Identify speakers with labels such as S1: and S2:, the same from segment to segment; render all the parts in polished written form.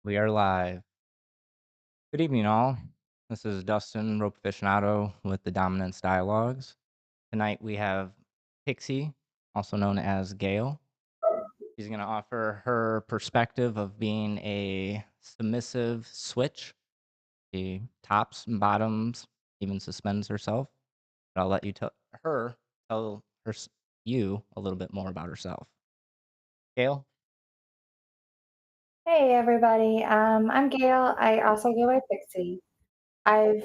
S1: We are live. Good evening, all. This is Dustin, rope aficionado with the Dominance Dialogues. Tonight we have Pixie, also known as Gayle. She's going to offer her perspective of being a submissive switch. She tops and bottoms, even suspends herself. But I'll let her tell you a little bit more about herself. Gayle?
S2: Hey everybody, I'm Gayle. I also go by Pixie. I've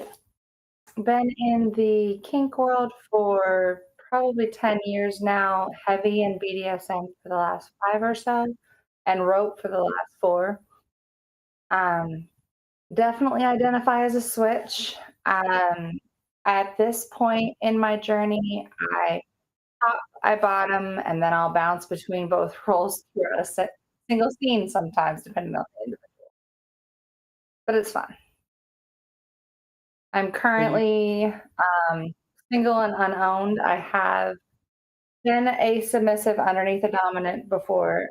S2: been in the kink world for probably 10 years now, heavy in BDSM for the last 5 or so, and rope for the last 4. Um, Definitely identify as a switch. Um, at this point in my journey, I top, I bottom, and then I'll bounce between both roles through a single scene sometimes, depending on the individual. But it's fun. I'm
S1: So you,
S2: currently single and unowned. I have been a submissive underneath a dominant before.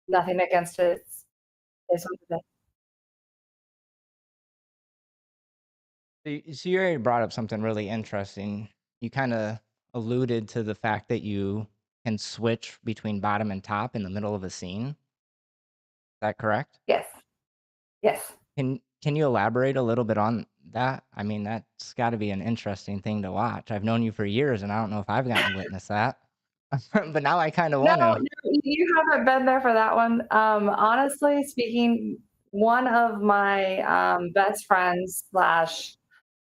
S2: Nothing against it. It's what it is.
S1: So you already brought up something really interesting. You kind of alluded to the fact that you can switch between bottom and top in the middle of a scene. Is that correct?
S2: Yes, yes.
S1: Can you elaborate a little bit on that? I mean, that's got to be an interesting thing to watch. I've known you for years, and I don't know if I've gotten to witness that, but now I kind of
S2: No,
S1: want
S2: no,
S1: to.
S2: you haven't been there for that one. Honestly speaking, one of my best friends slash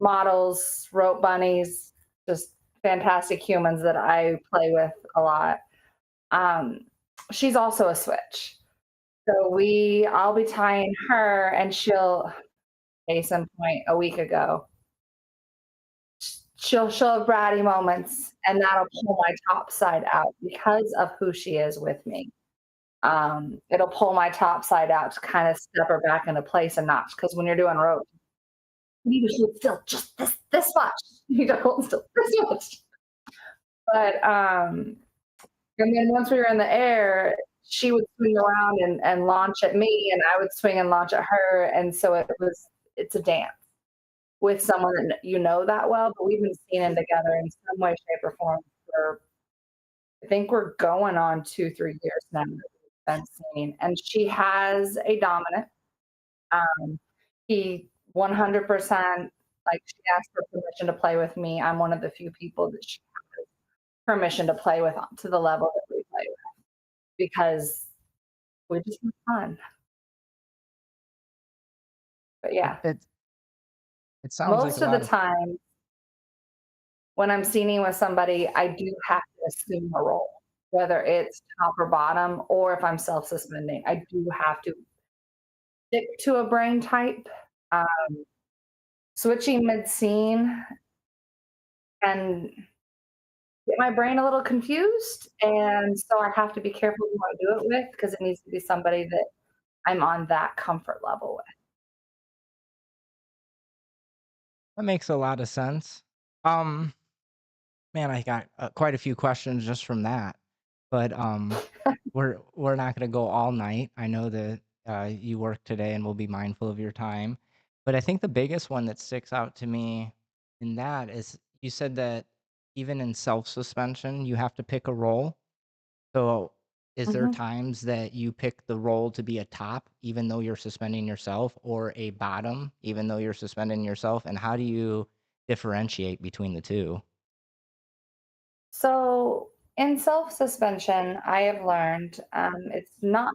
S2: models, rope bunnies, just fantastic humans that I play with a lot. Um, she's also a switch. So I'll be tying her, and case in point, a week ago, she'll have bratty moments, and that'll pull my top side out because of who she is with me. It'll pull my top side out to kind of step her back into place a notch. Because when you're doing rope, you need to hold still just this much. You need to hold still this much. But and then once we were in the air, she would swing around and launch at me, and I would swing and launch at her, and so it's a dance with someone that you know that well, but we've been seeing together in some way, shape, or form for I think we're going on 2, 3 years now that we've been seeing, and she has a dominant. Um, he 100%, like, she asked for permission to play with me. I'm one of the few people that she has permission to play with to the level that we play with because we just have fun. But
S1: It,
S2: yeah,
S1: it it sounds like a
S2: most of the
S1: lot of.
S2: time when I'm scening with somebody, I do have to assume a role, whether it's top or bottom, or if I'm self-suspending, I do have to stick to a brain type. Um, Switching mid-scene and get my brain a little confused, and so I have to be careful who I do it with because it needs to be somebody that I'm on that comfort level with.
S1: That makes a lot of sense. Um, Man, I got quite a few questions just from that, but we're not gonna go all night. I know that you work today, and we'll be mindful of your time. But I think the biggest one that sticks out to me in that is you said that even in self suspension, you have to pick a role. So, is there
S2: Mhm.
S1: times that you pick the role to be a top, even though you're suspending yourself, or a bottom, even though you're suspending yourself? And how do you differentiate between the two?
S2: So, in self-suspension, I have learned, it's not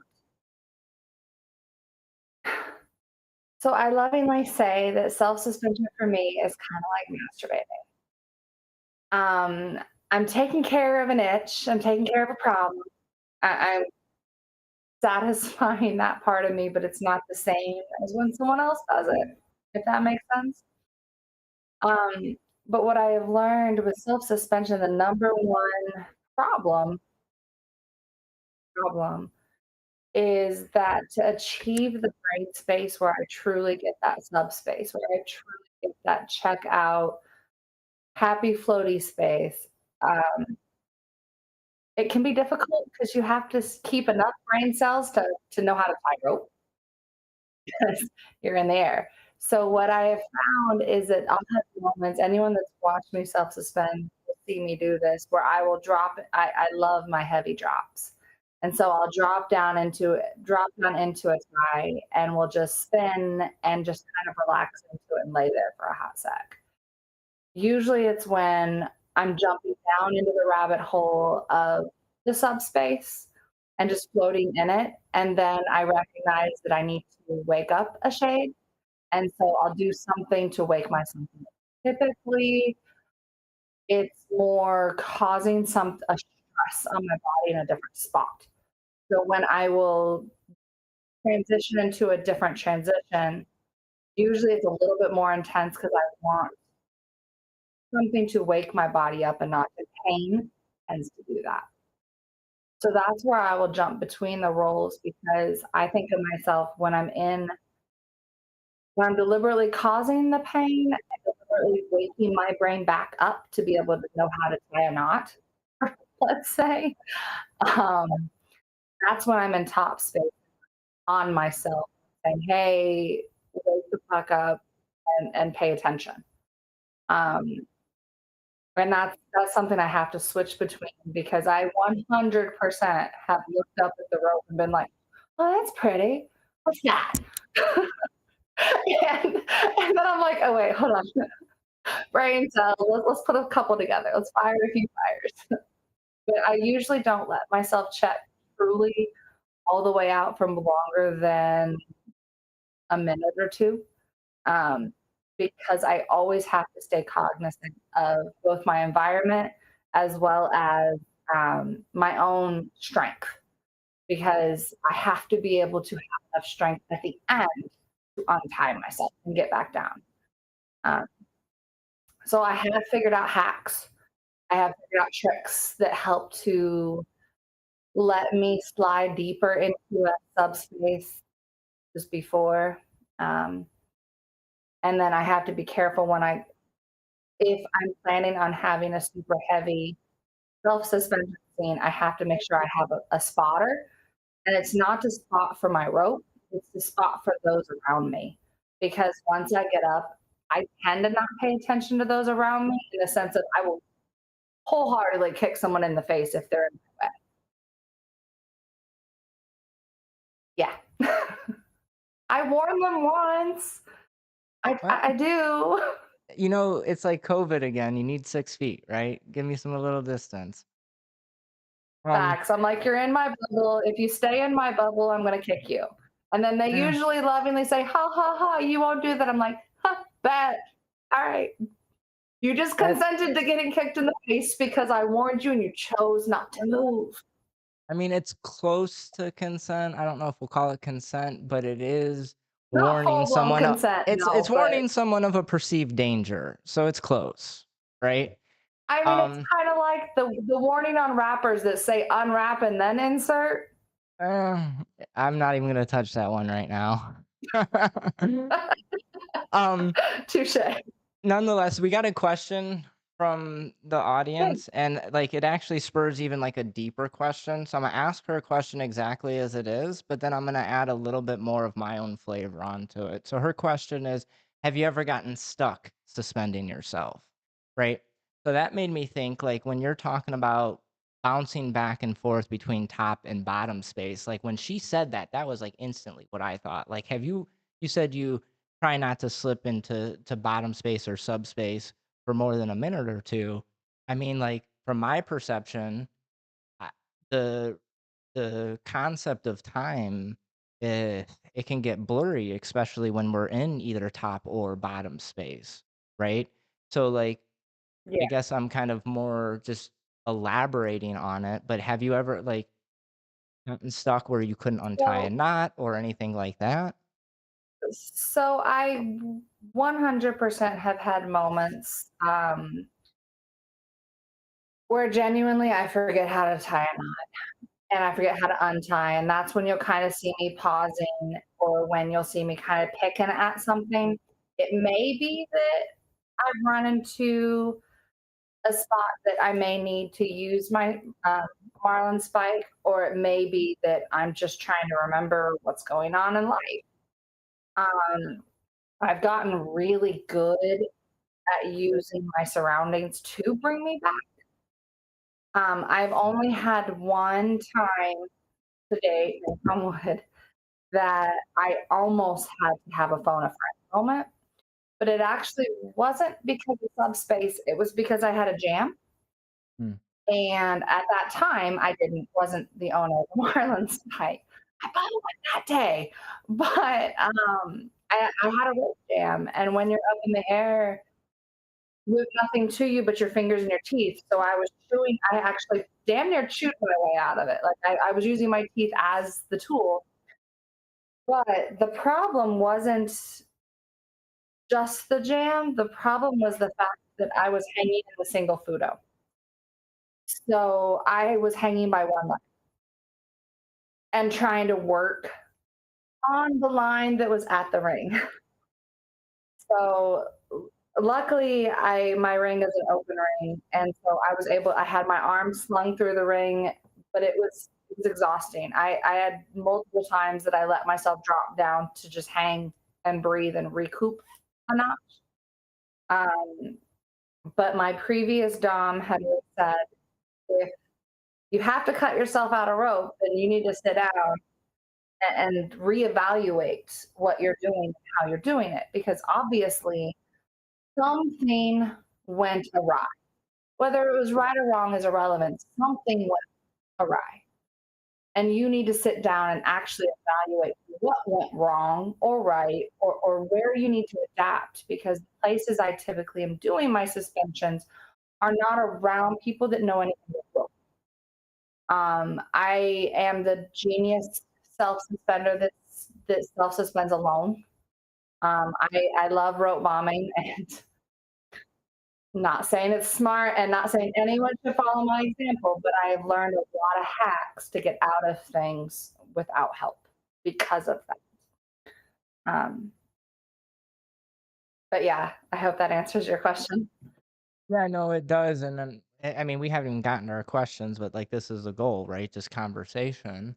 S2: so I lovingly say that self-suspension for me is kinda like masturbating. I'm taking care of an itch, I'm taking care of a problem. I'm satisfying that part of me, but it's not the same as when someone else does it, if that makes sense. But what I have learned with self-suspension, the number one problem problem is that to achieve the brain space where I truly get that subspace, where I truly get that check out, happy floaty space, it can be difficult because you have to keep enough brain cells to know how to tie rope. because you're in the air. So what I have found is that I'll have moments, anyone that's watched me self-suspend will see me do this, where I will drop I love my heavy drops. And so I'll drop down into a tie and will just spin and just kind of relax into it and lay there for a hot sec. Usually it's when I'm jumping down into the rabbit hole of the subspace and just floating in it, and then I recognize that I need to wake up a shade, and so I'll do something to wake myself up. Typically, it's more causing some a stress on my body in a different spot. So when I will transition into a different transition, usually it's a little bit more intense because I want something to wake my body up and not the pain tends to do that. So that's where I will jump between the roles because I think of myself when I'm deliberately causing the pain and deliberately waking my brain back up to be able to know how to tie a knot, let's say, um, that's when I'm in top space on myself saying, "Hey, wake the fuck up and pay attention." Um, and that's something I have to switch between because I 100% have looked up at the rope and been like, "Oh, that's pretty. What's that?" And then I'm like, "Oh, wait, hold on. Brain cells, let's put a couple together. Let's fire a few fires." But I usually don't let myself check truly all the way out from longer than a minute or 2, um, because I always have to stay cognizant of both my environment as well as, my own strength, because I have to be able to have enough strength at the end to untie myself and get back down. Um, so I have figured out hacks. I have figured out tricks that help to let me slide deeper into a subspace just before. Um, and then I have to be careful if I'm planning on having a super heavy self suspension scene, I have to make sure I have a spotter. And it's not to spot for my rope, it's to spot for those around me. Because once I get up, I tend to not pay attention to those around me in the sense that I will wholeheartedly kick someone in the face if they're in my way. Yeah. I warned them once. I
S1: Well,
S2: do.
S1: it's like COVID again. You need 6 feet, right? Give me some a little distance. Um,
S2: Facts. I'm like, "You're in my bubble. If you stay in my bubble, I'm gonna kick you." And then they
S1: yeah,
S2: usually lovingly say, "Ha ha ha, you won't do that." I'm like, "Huh, bet. All right. You just
S1: that
S2: consented to getting kicked in the face because I warned you and you chose not to move."
S1: I mean, it's close to consent. I don't know if we'll call it consent, but it is
S2: Not
S1: warning
S2: full blown
S1: someone up.
S2: consent,
S1: It's
S2: no, but
S1: warning someone of a perceived danger, so it's close, right?
S2: I mean, it's
S1: Um,
S2: kind of like the warning on wrappers that say unwrap and then insert.
S1: uh, I'm not even gonna touch that one right now. um,
S2: Touche.
S1: Nonetheless, we got a question from the
S2: Good.
S1: audience, and like it actually spurs even like a deeper question. So I'm gonna ask her a question exactly as it is, but then I'm gonna add a little bit more of my own flavor onto it. So her question is, have you ever gotten stuck suspending yourself? Right. So that made me think like when you're talking about bouncing back and forth between top and bottom space, like when she said that, that was like instantly what I thought. Like, you said you try not to slip into bottom space or subspace for more than a minute or 2. I mean, like, from my perception, I the the concept of time, it can get blurry, especially when we're in either top or bottom space, right? So, like, I
S2: Yeah.
S1: guess I'm kind of more just elaborating on it, but have you ever, like, gotten stuck where you couldn't untie a
S2: Well,
S1: knot or anything like that?
S2: so I 100% have had moments where genuinely I forget how to tie a knot and I forget how to untie. And that's when you'll kind of see me pausing or when you'll see me kind of picking at something. It may be that I've run into a spot that I may need to use my Marlin spike, or it may be that I'm just trying to remember what's going on in life. Um, I've gotten really good at using my surroundings to bring me back. I've only had one time to date, knock on wood, that I almost had to have a phone a friend moment, but it actually wasn't because of subspace, it was because I had a jam,
S1: Mm,
S2: and at that time, I didn't wasn't the owner of the Marlins site. I bought one that day, but, I had a rope jam, and when you're up in the air with nothing to you but your fingers and your teeth, so I actually damn near chewed my way out of it, like, I was using my teeth as the tool, but the problem wasn't just the jam, the problem was the fact that I was hanging in the single fudo. So, I was hanging by one leg and trying to work on the line that was at the ring. So, luckily, I my ring is an open ring, and so I had my arm slung through the ring, but it was exhausting. I had multiple times that I let myself drop down to just hang and breathe and recoup a notch. Um, but my previous dom had always said, "If you have to cut yourself out of rope, then you need to sit down and reevaluate what you're doing and how you're doing it, because obviously something went awry. Whether it was right or wrong is irrelevant. Something went awry. And you need to sit down and actually evaluate what went wrong or right, or where you need to adapt, because the places I typically am doing my suspensions are not around people that know anything about rope. I am the genius self suspender that self suspends alone. I love rope bombing and not saying it's smart and not saying anyone should follow my example, but I've learned a lot of hacks to get out of things without help because of that. Um, but yeah, I hope that answers your question.
S1: yeah, no, it does, and then I mean, we haven't even gotten to our questions, but, like, this is the goal, right? Just conversation.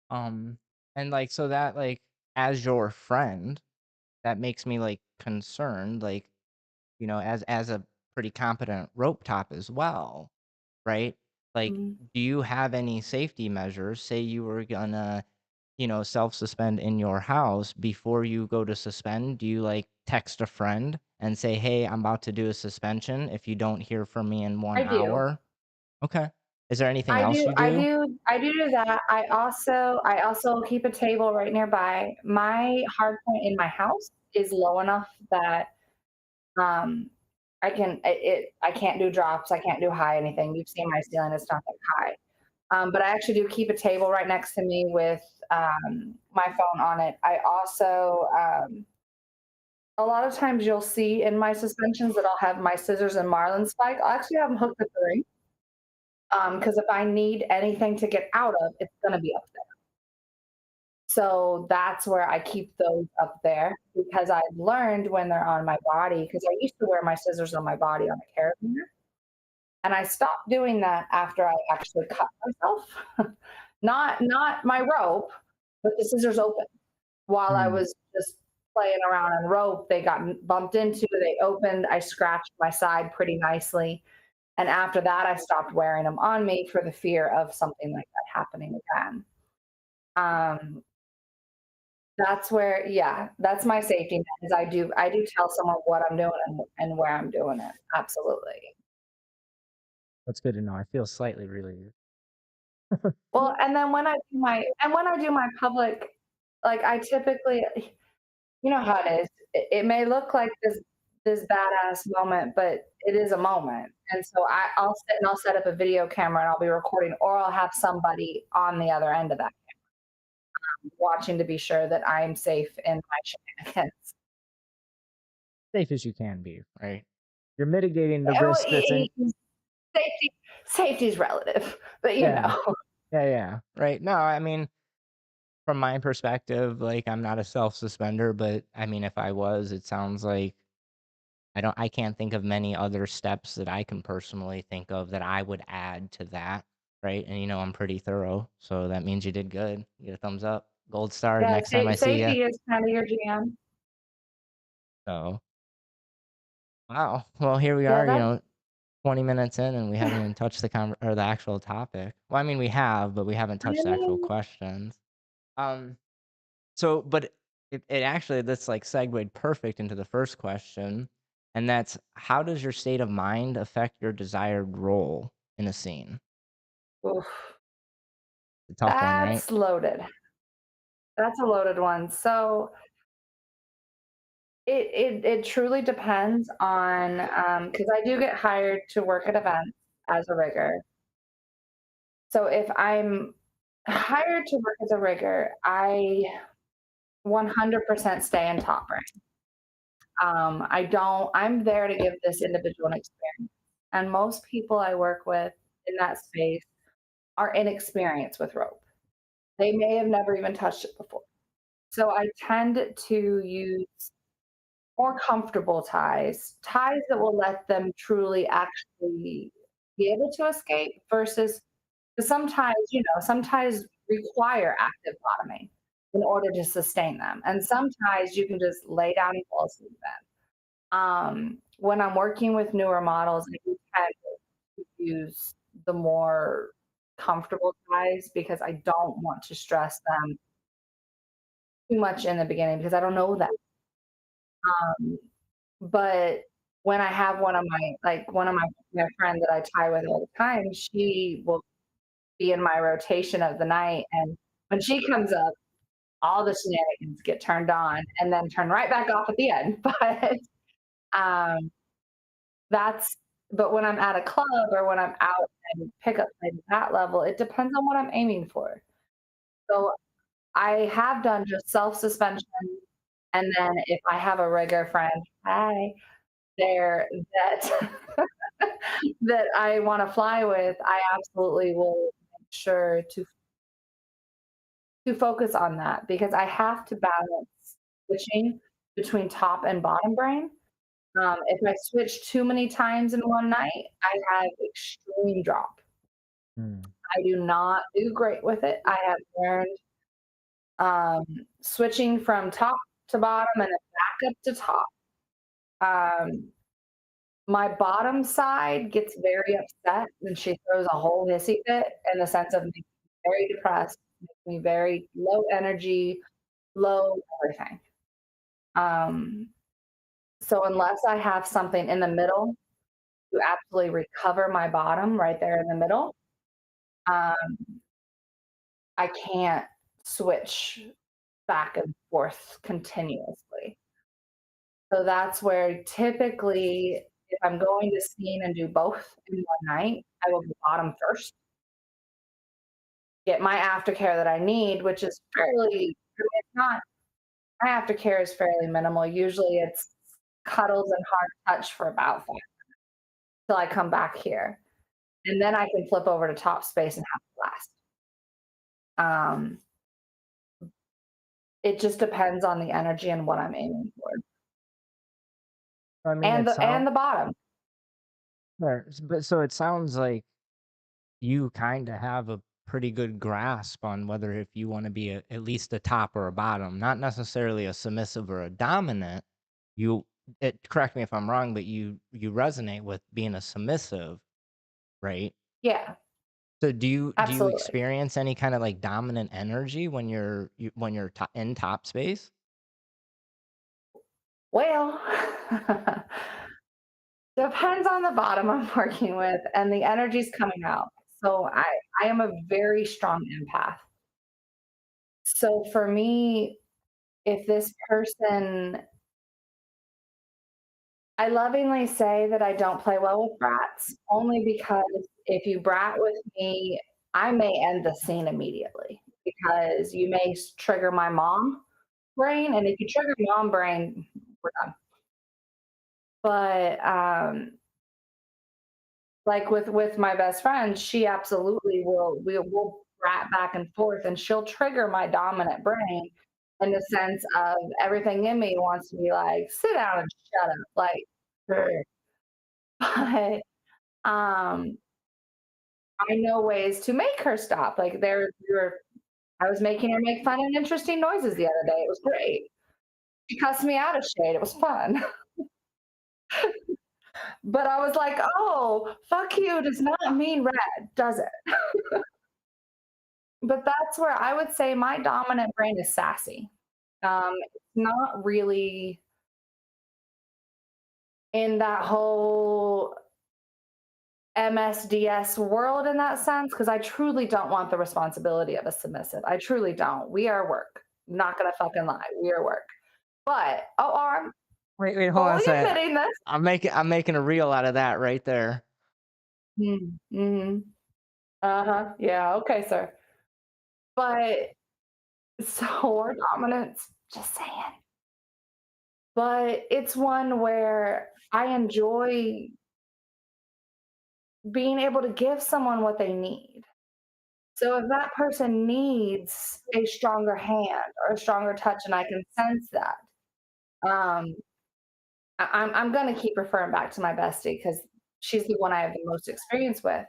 S1: Um, and, like, so that, like, as your friend, that makes me, like, concerned, like, as a pretty competent rope top as well, right? Like,
S2: Mm.
S1: do you have any safety measures? Say you were gonna, self-suspend in your house before you go to suspend, do you, like, text a friend and say, "Hey, I'm about to do a suspension. If you don't hear from me in 1
S2: I do.
S1: hour." Okay. Is there anything else you do?
S2: I do that. I also keep a table right nearby. My hard point in my house is low enough that Um, I can't do drops, I can't do high anything. You've seen my ceiling, it's not that high. But I actually do keep a table right next to me with, my phone on it. I also, a lot of times you'll see in my suspensions that I'll have my scissors and marlin spike. I'll actually have them hooked at the ring, because if I need anything to get out of, it's gonna be up there. So that's where I keep those up there, because I've learned when they're on my body, because I used to wear my scissors on my body on a carabiner. And I stopped doing that after I actually cut myself. Not my rope, but the scissors opened. While I
S1: Mm,
S2: was just playing around on rope, they got bumped into, they opened, I scratched my side pretty nicely. And after that, I stopped wearing them on me for the fear of something like that happening again. Um, that's where, yeah, that's my safety net. Is I do tell someone what I'm doing and where I'm doing it. Absolutely.
S1: that's good to know. I feel slightly relieved.
S2: Well, and then when I do my public, like, I typically, you know how it is. It may look like this badass moment, but it is a moment. And so I'll sit and I'll set up a video camera and I'll be recording, or I'll have somebody on the other end of that watching to be sure that I'm safe in my shenanigans.
S1: Safe as you can be, right? You're mitigating the
S2: Well,
S1: risk that's in.
S2: safety is relative, but you
S1: Yeah.
S2: know.
S1: Yeah, yeah. Right. No, I mean, from my perspective, like, I'm not a self-suspender, but, I mean, if I was, it sounds like I can't think of many other steps that I can personally think of that I would add to that, right? And, I'm pretty thorough, so that means you did good. You get a thumbs up. Gold star
S2: Yeah,
S1: next time I see you.
S2: safety is kinda your jam.
S1: So, wow. Well, here we
S2: Yeah,
S1: are,
S2: that
S1: 20 minutes in, and we haven't even touched or the actual topic. Well, I mean, we have, but we haven't
S2: I
S1: touched the actual
S2: mean,
S1: questions. Um, so, but it actually that's like segued perfect into the first question, and that's how does your state of mind affect your desired role in a scene?
S2: oof,
S1: A tough one, right?
S2: that's loaded. That's a loaded one. So it truly depends on, because I do get hired to work at events as a rigger. So if I'm hired to work as a rigger, I 100% stay in top rank. I'm there to give this individual an experience. And most people I work with in that space are inexperienced with rope. They may have never even touched it before. So I tend to use more comfortable ties, ties that will let them truly actually be able to escape versus 'cause sometimes, some ties require active bottoming in order to sustain them. And some ties you can just lay down and fall asleep in. When I'm working with newer models, I do tend to use the more comfortable ties because I don't want to stress them too much in the beginning because I don't know them. Um, but when I have one of my friend that I tie with all the time, she will be in my rotation of the night, and when she comes up, all the shenanigans get turned on and then turn right back off at the end. Um, that's but when I'm at a club or when I'm out and pick up at that level, it depends on what I'm aiming for. So I have done just self suspension, and then if I have a rigger friend, hi, there that that I wanna fly with, I absolutely will make sure to focus on that because I have to balance switching between top and bottom brain. If I switch too many times in one night, I have extreme drop.
S1: Mm.
S2: I do not do great with it. I have learned um, switching from top to bottom and then back up to top. Um, my bottom side gets very upset when she throws a whole hissy fit in the sense of making me very depressed, making me very low energy, low everything. Um, so unless I have something in the middle to absolutely recover my bottom right there in the middle, um, I can't switch back and forth continuously. So that's where typically, if I'm going to scene and do both in one night, I will do bottom first, get my aftercare that I need, which is it's not, my aftercare is fairly minimal. Usually it's cuddles and hard touch for about 5 till I come back here. And then I can flip over to top space and have a blast. Um, it just depends on the energy and what I'm aiming for.
S1: I mean,
S2: And
S1: it
S2: the
S1: sounds
S2: bottom.
S1: but so it sounds like you kind of have a pretty good grasp on whether if you want to be at least a top or a bottom, not necessarily a submissive or a dominant. You correct me if I'm wrong, but you resonate with being a submissive, right?
S2: Yeah,
S1: So do you
S2: absolutely.
S1: experience any kind of like dominant energy when when you're in top space?
S2: Well, depends on the bottom I'm working with and the energy's coming out. So I am a very strong empath. So for me, if this person I lovingly say that I don't play well with brats, only because if you brat with me, I may end the scene immediately because you may trigger my mom brain, and if you trigger mom brain, we're done. But like with my best friend, she absolutely will brat back and forth, and she'll trigger my dominant brain in the sense of everything in me wants to be like, sit down and shut up, like. But um, I know ways to make her stop. Like there are I was making her make fun and interesting noises the other day. It was great. She cussed me out of shade. It was fun. But I was like, "Oh, fuck you does not mean red, does it?" But that's where I would say my dominant brain is sassy. It's not really in that whole MSDS world in that sense, because I truly don't want the responsibility of a submissive. I truly don't. We are work. Not gonna fucking lie. We are work. But I'm
S1: Wait, hold on a
S2: fully
S1: second.
S2: admitting this.
S1: I'm making a reel out of that right there.
S2: Mhm. Uh-huh. Yeah, okay, sir. But so our dominance, just saying. But it's one where I enjoy being able to give someone what they need. So if that person needs a stronger hand or a stronger touch and I can sense that, um, I'm gonna keep referring back to my bestie because she's the one I have the most experience with.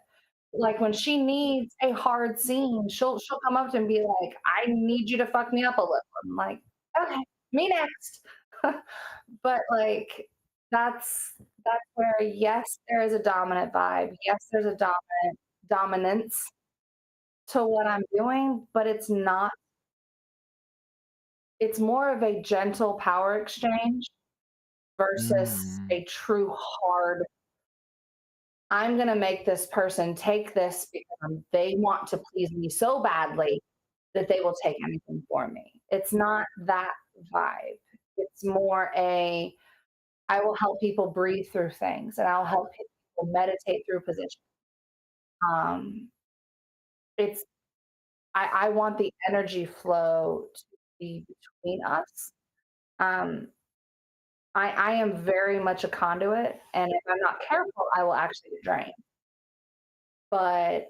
S2: Like when she needs a hard scene, she'll come up to and be like, "I need you to fuck me up a little." I'm like, "Okay, me next." But like that's where yes, there is a dominant vibe. Yes, there's a dominance to what I'm doing, but it's more of a gentle power exchange versus
S1: Mm.
S2: a true hard, I'm gonna make this person take this because they want to please me so badly that they will take anything for me. It's not that vibe. It's more a, I will help people breathe through things and I'll help people meditate through position. Um, it's I want the energy flow to be between us. Um, I am very much a conduit, and if I'm not careful, I will actually get drained. But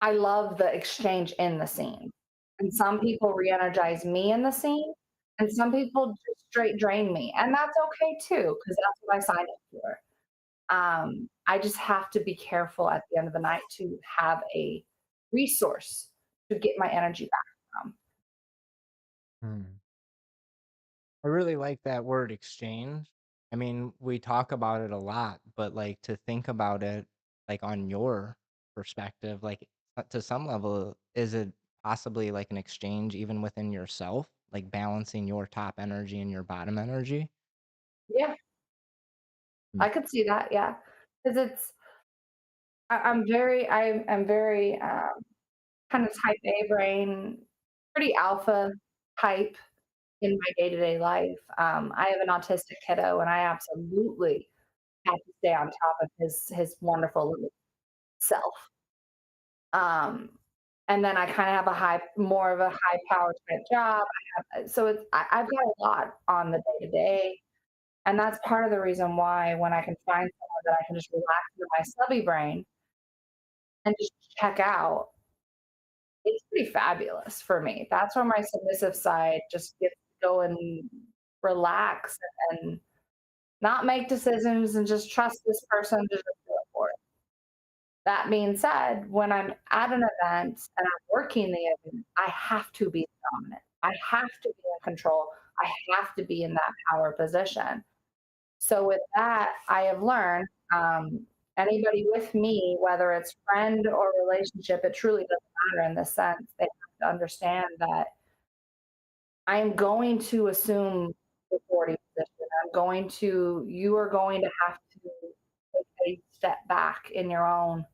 S2: I love the exchange in the scene. And some people re-energize me in the scene, and some people just straight drain me. And that's okay too, because that's what I signed up for. I just have to be careful at the end of the night to have a resource to get my energy back from.
S1: Hmm. I really like that word exchange. I mean, we talk about it a lot, but like to think about it like on your perspective, like to some level, is it possibly like an exchange even within yourself, like balancing your top energy and your bottom energy?
S2: Yeah,
S1: Mm.
S2: I could see that. Yeah, because I'm very kind of type A brain, pretty alpha type in my day to day life. I have an autistic kiddo, and I absolutely have to stay on top of his wonderful little self. Um, and then I kind of have more of a high power type job. So I've got a lot on the day to day, and that's part of the reason why when I can find someone that I can just relax into my subby brain and just check out, it's pretty fabulous for me. That's where my submissive side just gets to go and relax and not make decisions and just trust this person to just go for it. That being said, when I'm at an event and I'm working the event, I have to be dominant. I have to be in control. I have to be in that power position. So with that, I have learned anybody with me, whether it's friend or relationship, it truly doesn't matter in this sense. They have to understand that I am going to assume the authority position. You are going to have to take a step back in your own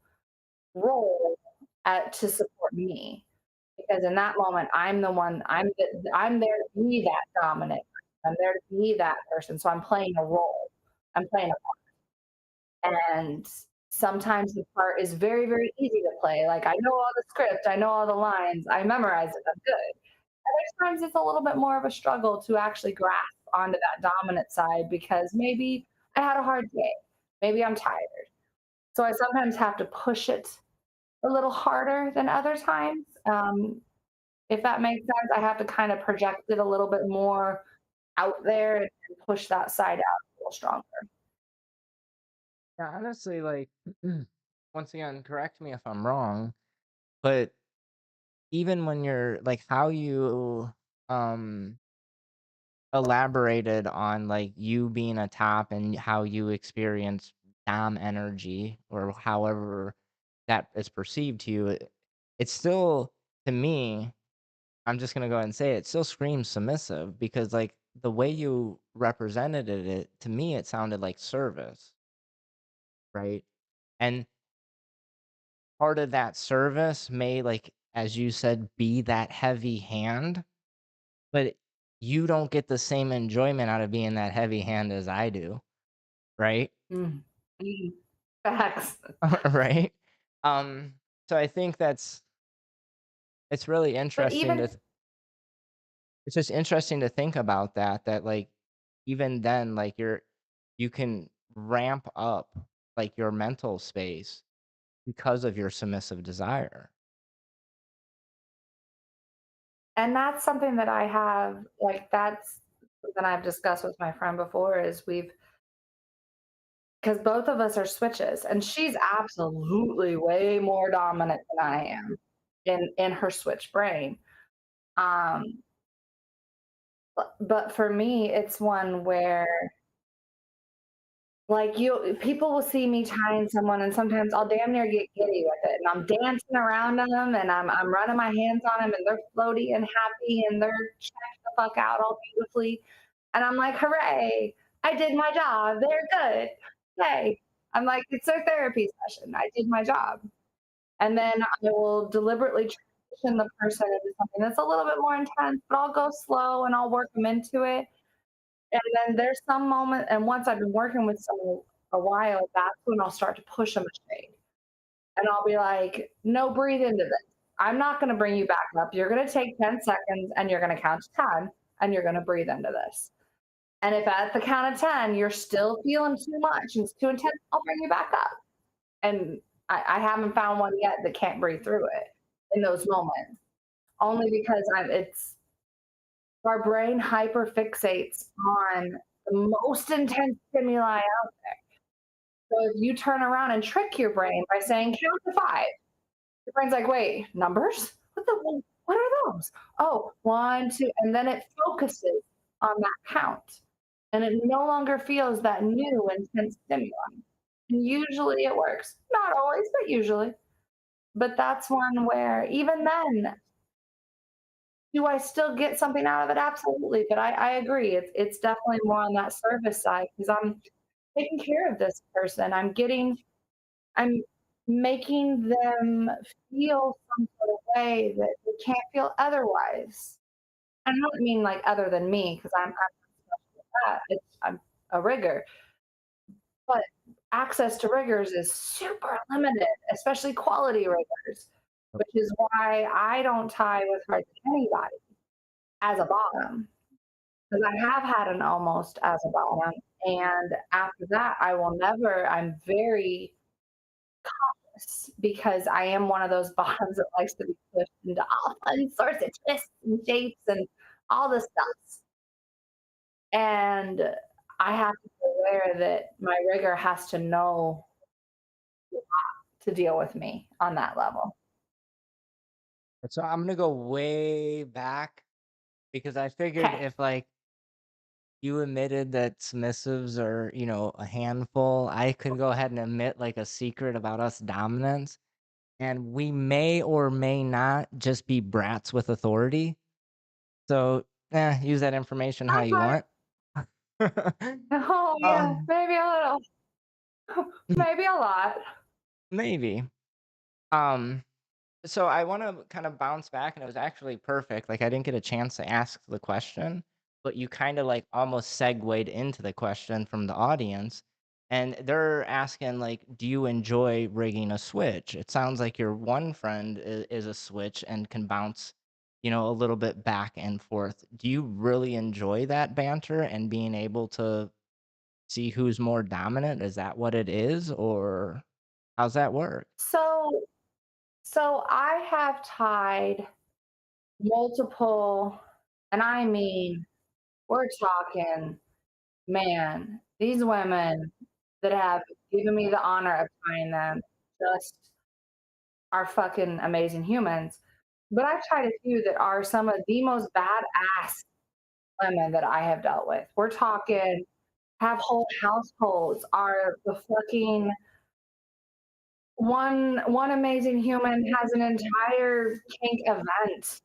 S2: role to support me. Because in that moment, I'm there to be that dominant. I'm there to be that person. So I'm playing a role. I'm playing a and sometimes the part is very, very easy to play. Like I know all the script, I know all the lines, I memorize it, I'm good. Other times it's a little bit more of a struggle to actually grasp onto that dominant side because maybe I had a hard day. Maybe I'm tired. So I sometimes have to push it a little harder than other times. If that makes sense, I have to kind of project it a little bit more out there and push that side out a little stronger.
S1: Yeah, honestly, like once again, correct me if I'm wrong, but even when you're like, how you, um, elaborated on, like, you being a top and how you experience dom energy or however that is perceived to you, it still, to me, I'm just gonna go ahead and say it still screams submissive because, like, the way you represented it, to me, it sounded like service, right? And part of that service may, like, as you said, be that heavy hand, but you don't get the same enjoyment out of being that heavy hand as I do, right?
S2: Mm. Mhm. Facts.
S1: Right? Um, so I think it's really
S2: But
S1: interesting
S2: even
S1: to it's just interesting to think about that, like, even then, like, you can ramp up, like, your mental space because of your submissive desire.
S2: and that's something that I have, like, that's something I've discussed with my friend before is we've because both of us are switches, and she's absolutely way more dominant than I am in her switch brain. Um, but for me, it's one where like you people will see me tying someone and sometimes I'll damn near get giddy with it and I'm dancing around them and I'm running my hands on them and they're floaty and happy and they're checked the fuck out all beautifully. And I'm like, hooray, I did my job. They're good. Yay. I'm like, it's their therapy session. I did my job. And then I will deliberately transition the person into something that's a little bit more intense, but I'll go slow and I'll work them into it. And then there's some moment, and once I've been working with someone a while, that's when I'll start to push them a shade. And I'll be like, no, breathe into this. I'm not going to bring you back up. You're going to take 10 seconds and you're going to count to 10 and you're going to breathe into this. And if at the count of 10 you're still feeling too much and it's too intense, I'll bring you back up. And I haven't found one yet that can't breathe through it in those moments, only because it's our brain hyperfixates on the most intense stimuli out there. So if you turn around and trick your brain by saying count to five, your brain's like, wait, numbers? What are those? Oh, one, two, and then it focuses on that count. And it no longer feels that new intense stimuli. And usually it works. Not always, but usually. But that's one where even then, do I still get something out of it? Absolutely. But I agree. It's definitely more on that service side because I'm taking care of this person. I'm making them feel some sort of way that they can't feel otherwise. I don't mean like other than me because I'm I'm a rigger, but access to riggers is super limited, especially quality riggers, which is why I don't tie with hardly anybody as a bottom. Because I have had an almost as a bottom, and after that, I will never. I'm very cautious because I am one of those bottoms that likes to be pushed into all fun sorts of twists and shapes and all the stuff. And I have to be aware that my rigger has to know to deal with me on that level.
S1: So I'm gonna go way back because I figured
S2: Okay.
S1: if, like, you admitted that submissives are, a handful, I could go ahead and admit, like, a secret about us dominants, and we may or may not just be brats with authority. So, use that information how you
S2: Okay.
S1: want.
S2: Oh yeah,
S1: Um,
S2: maybe a little, maybe a lot.
S1: maybe. Um So I wanna kinda bounce back, and it was actually perfect, like, I didn't get a chance to ask the question, but you kinda, like, almost segued into the question from the audience, and they're asking, like, "Do you enjoy rigging a switch?" It sounds like your one friend is a switch and can bounce, a little bit back and forth. Do you really enjoy that banter and being able to see who's more dominant? Is that what it is, or how's that work?
S2: So, so I have tied multiple, and I mean, we're talking, man, these women that have given me the honor of tying them just are fucking amazing humans. But I've tried a few that are some of the most badass women that I have dealt with. We're talking have whole households, are the fucking one amazing human has an entire kink event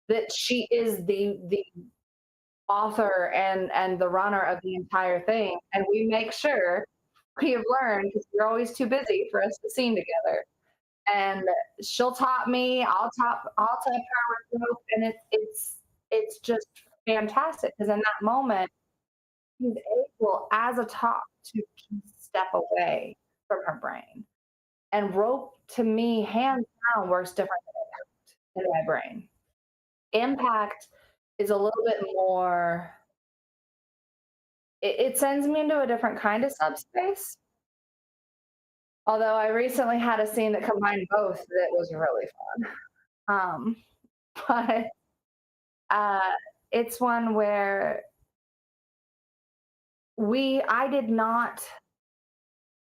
S2: that she is the author and the runner of the entire thing. And we make sure we have learned because we're always too busy for us to sing together. And she'll top me, I'll top her with rope, and it's just fantastic because in that moment she's able as a top to step away from her brain. And rope to me, hands down, works different than in my brain. Impact is a little bit more, it sends me into a different kind of subspace. Although I recently had a scene that combined both that was really fun. But uh, it's one where I did not,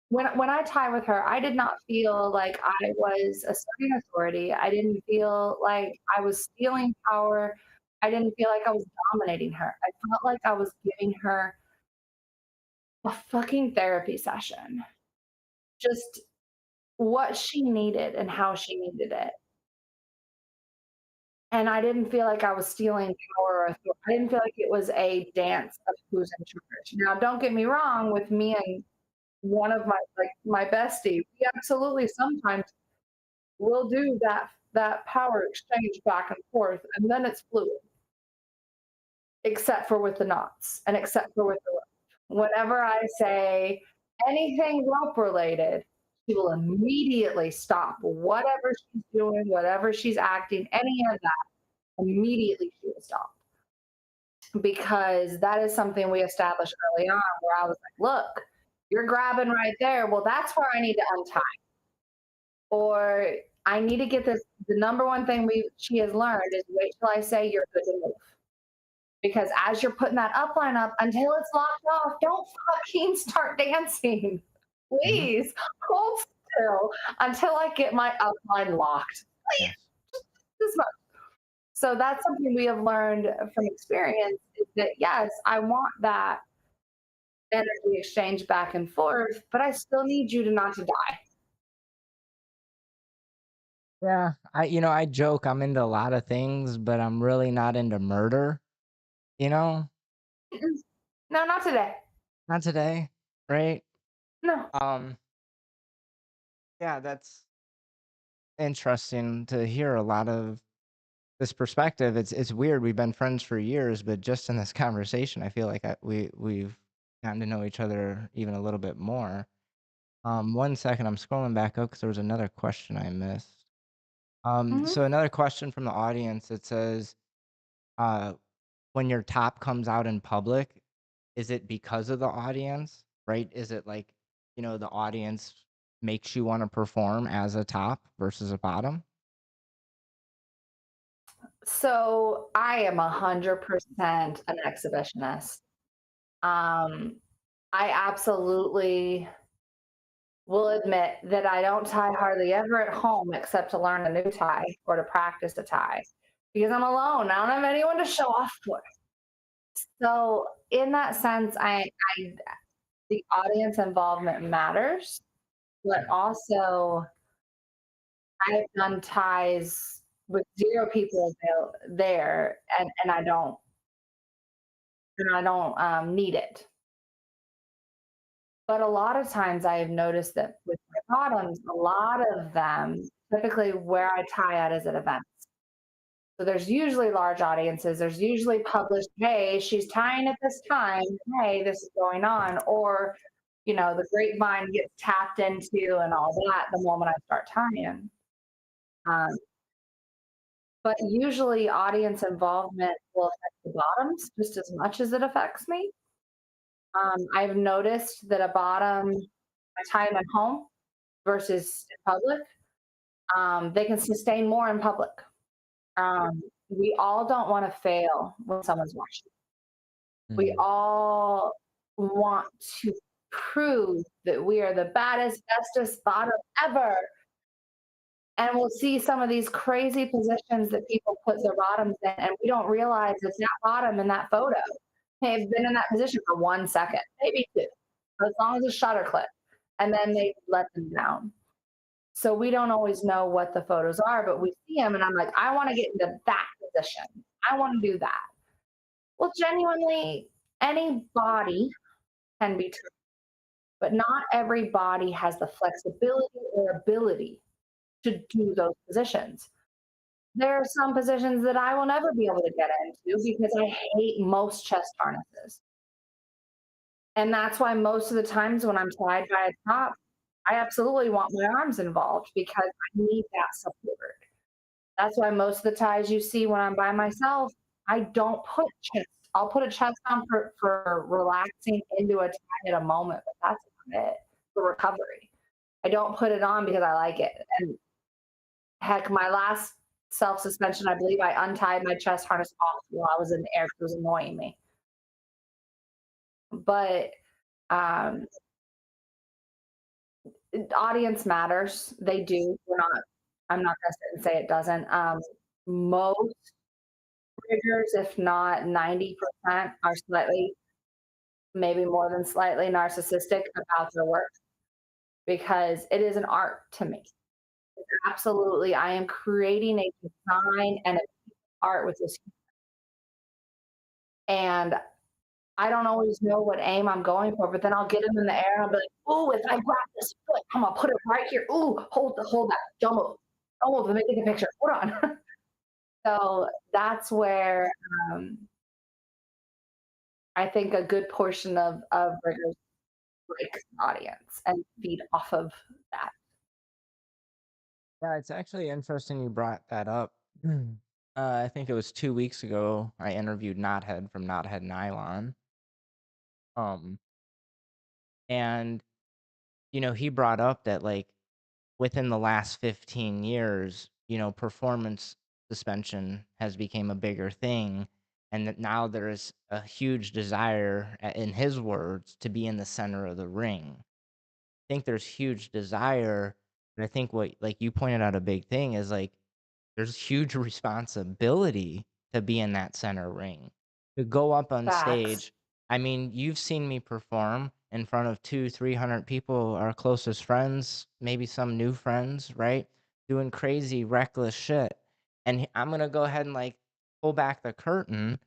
S2: when I tie with her, I did not feel like I was asserting authority. I didn't feel like I was stealing power. I didn't feel like I was dominating her. I felt like I was giving her a fucking therapy session. Just what she needed and how she needed it. And I didn't feel like I was stealing power or authority. I didn't feel like it was a dance of who's in charge. Now, don't get me wrong, with me and one of my bestie, we absolutely sometimes will do that power exchange back and forth, and then it's fluid, except for with the knots and except for with the rope. Whenever I say anything rope related, she will immediately stop whatever she's doing, whatever she's acting, any of that. Immediately she will stop because that is something we established early on where I was like, look, you're grabbing right there. Well, that's where I need to untie. Or I need to get this. The number one thing she has learned is wait till I say you're good to move. Because as you're putting that upline up, until it's locked off, don't fucking start dancing.
S1: Mhm.
S2: Please hold still until I get my upline locked. Please,
S1: Yes.
S2: this much. So that's something we have learned from experience is that yes, I want that energy exchange back and forth, but I still need you to not to die.
S1: Yeah, I joke I'm into a lot of things, but I'm really not into murder, you know?
S2: No, not today.
S1: Not today, right?
S2: No.
S1: Um, yeah, that's interesting to hear a lot of this perspective. It's weird. We've been friends for years, but just in this conversation, I feel like we've gotten to know each other even a little bit more. One second, I'm scrolling back up because there was another question I missed.
S2: Mhm.
S1: So another question from the audience. It says, uh, when your top comes out in public, is it because of the audience, right? Is it like, the audience makes you want to perform as a top versus a bottom?
S2: So I am 100% an exhibitionist. Um, I absolutely will admit that I don't tie hardly ever at home except to learn a new tie or to practice a tie because I'm alone. I don't have anyone to show off for. So in that sense, I the audience involvement matters, but also I've done ties with 0 people there, and I don't need it. But a lot of times I have noticed that with my bottoms, a lot of them, typically where I tie at is at events. So there's usually large audiences. There's usually published, hey, she's tying at this time. Hey, this is going on. Or, the grapevine gets tapped into and all that the moment I start tying. Um, but usually audience involvement will affect the bottoms just as much as it affects me. I've noticed that a bottom, I tie them at home versus in public. They can sustain more in public. We all don't want to fail when someone's watching. We
S1: Mm.
S2: all want to prove that we are the baddest, bestest bottom ever. And we'll see some of these crazy positions that people put their bottoms in, and we don't realize it's that bottom in that photo. They've been in that position for 1 second, maybe two, as long as it's shutter clip, and then they let them down. So we don't always know what the photos are, but we see them, and I'm like, I want to get into that position. I want to do that. Well, genuinely, any body can be true, but not every body has the flexibility or ability to do those positions. There are some positions that I will never be able to get into because I hate most chest harnesses. And that's why most of the times when I'm tied by a top, I absolutely want my arms involved because I need that support. That's why most of the ties you see when I'm by myself, I don't put chest. I'll put a chest on for relaxing into a tie at a moment, but that's about it for recovery. I don't put it on because I like it. And heck, my last self suspension, I believe I untied my chest harness off while I was in the air because it was annoying me. But um, audience matters. They do. We're not. I'm not going to sit and say it doesn't. Most triggers, if not 90%, are slightly, maybe more than slightly, narcissistic about their work because it is an art to me. Absolutely, I am creating a design and an art with this, and I don't always know what aim I'm going for, but then I'll get them in the air and I'll be like, "Oh, if I grab this foot, I'm gonna put it right here. Ooh, hold that. Don't move. Don't move. Let me take a picture. Hold on." So that's where I think a good portion of riggers break the audience and feed off of that.
S1: Yeah, it's actually interesting you brought that up. I think it was 2 weeks ago I interviewed Knothead from Knothead Nylon. Um, and he brought up that like within the last 15 years, performance suspension has become a bigger thing, and that now there's a huge desire, in his words, to be in the center of the ring. Think there's huge desire, and I think what like you pointed out a big thing is like there's huge responsibility to be in that center ring. To go up on
S2: Facts.
S1: stage, I mean, you've seen me perform in front of 300 people, our closest friends, maybe some new friends, right? Doing crazy, reckless shit. And I'm gonna go ahead and like pull back the curtain.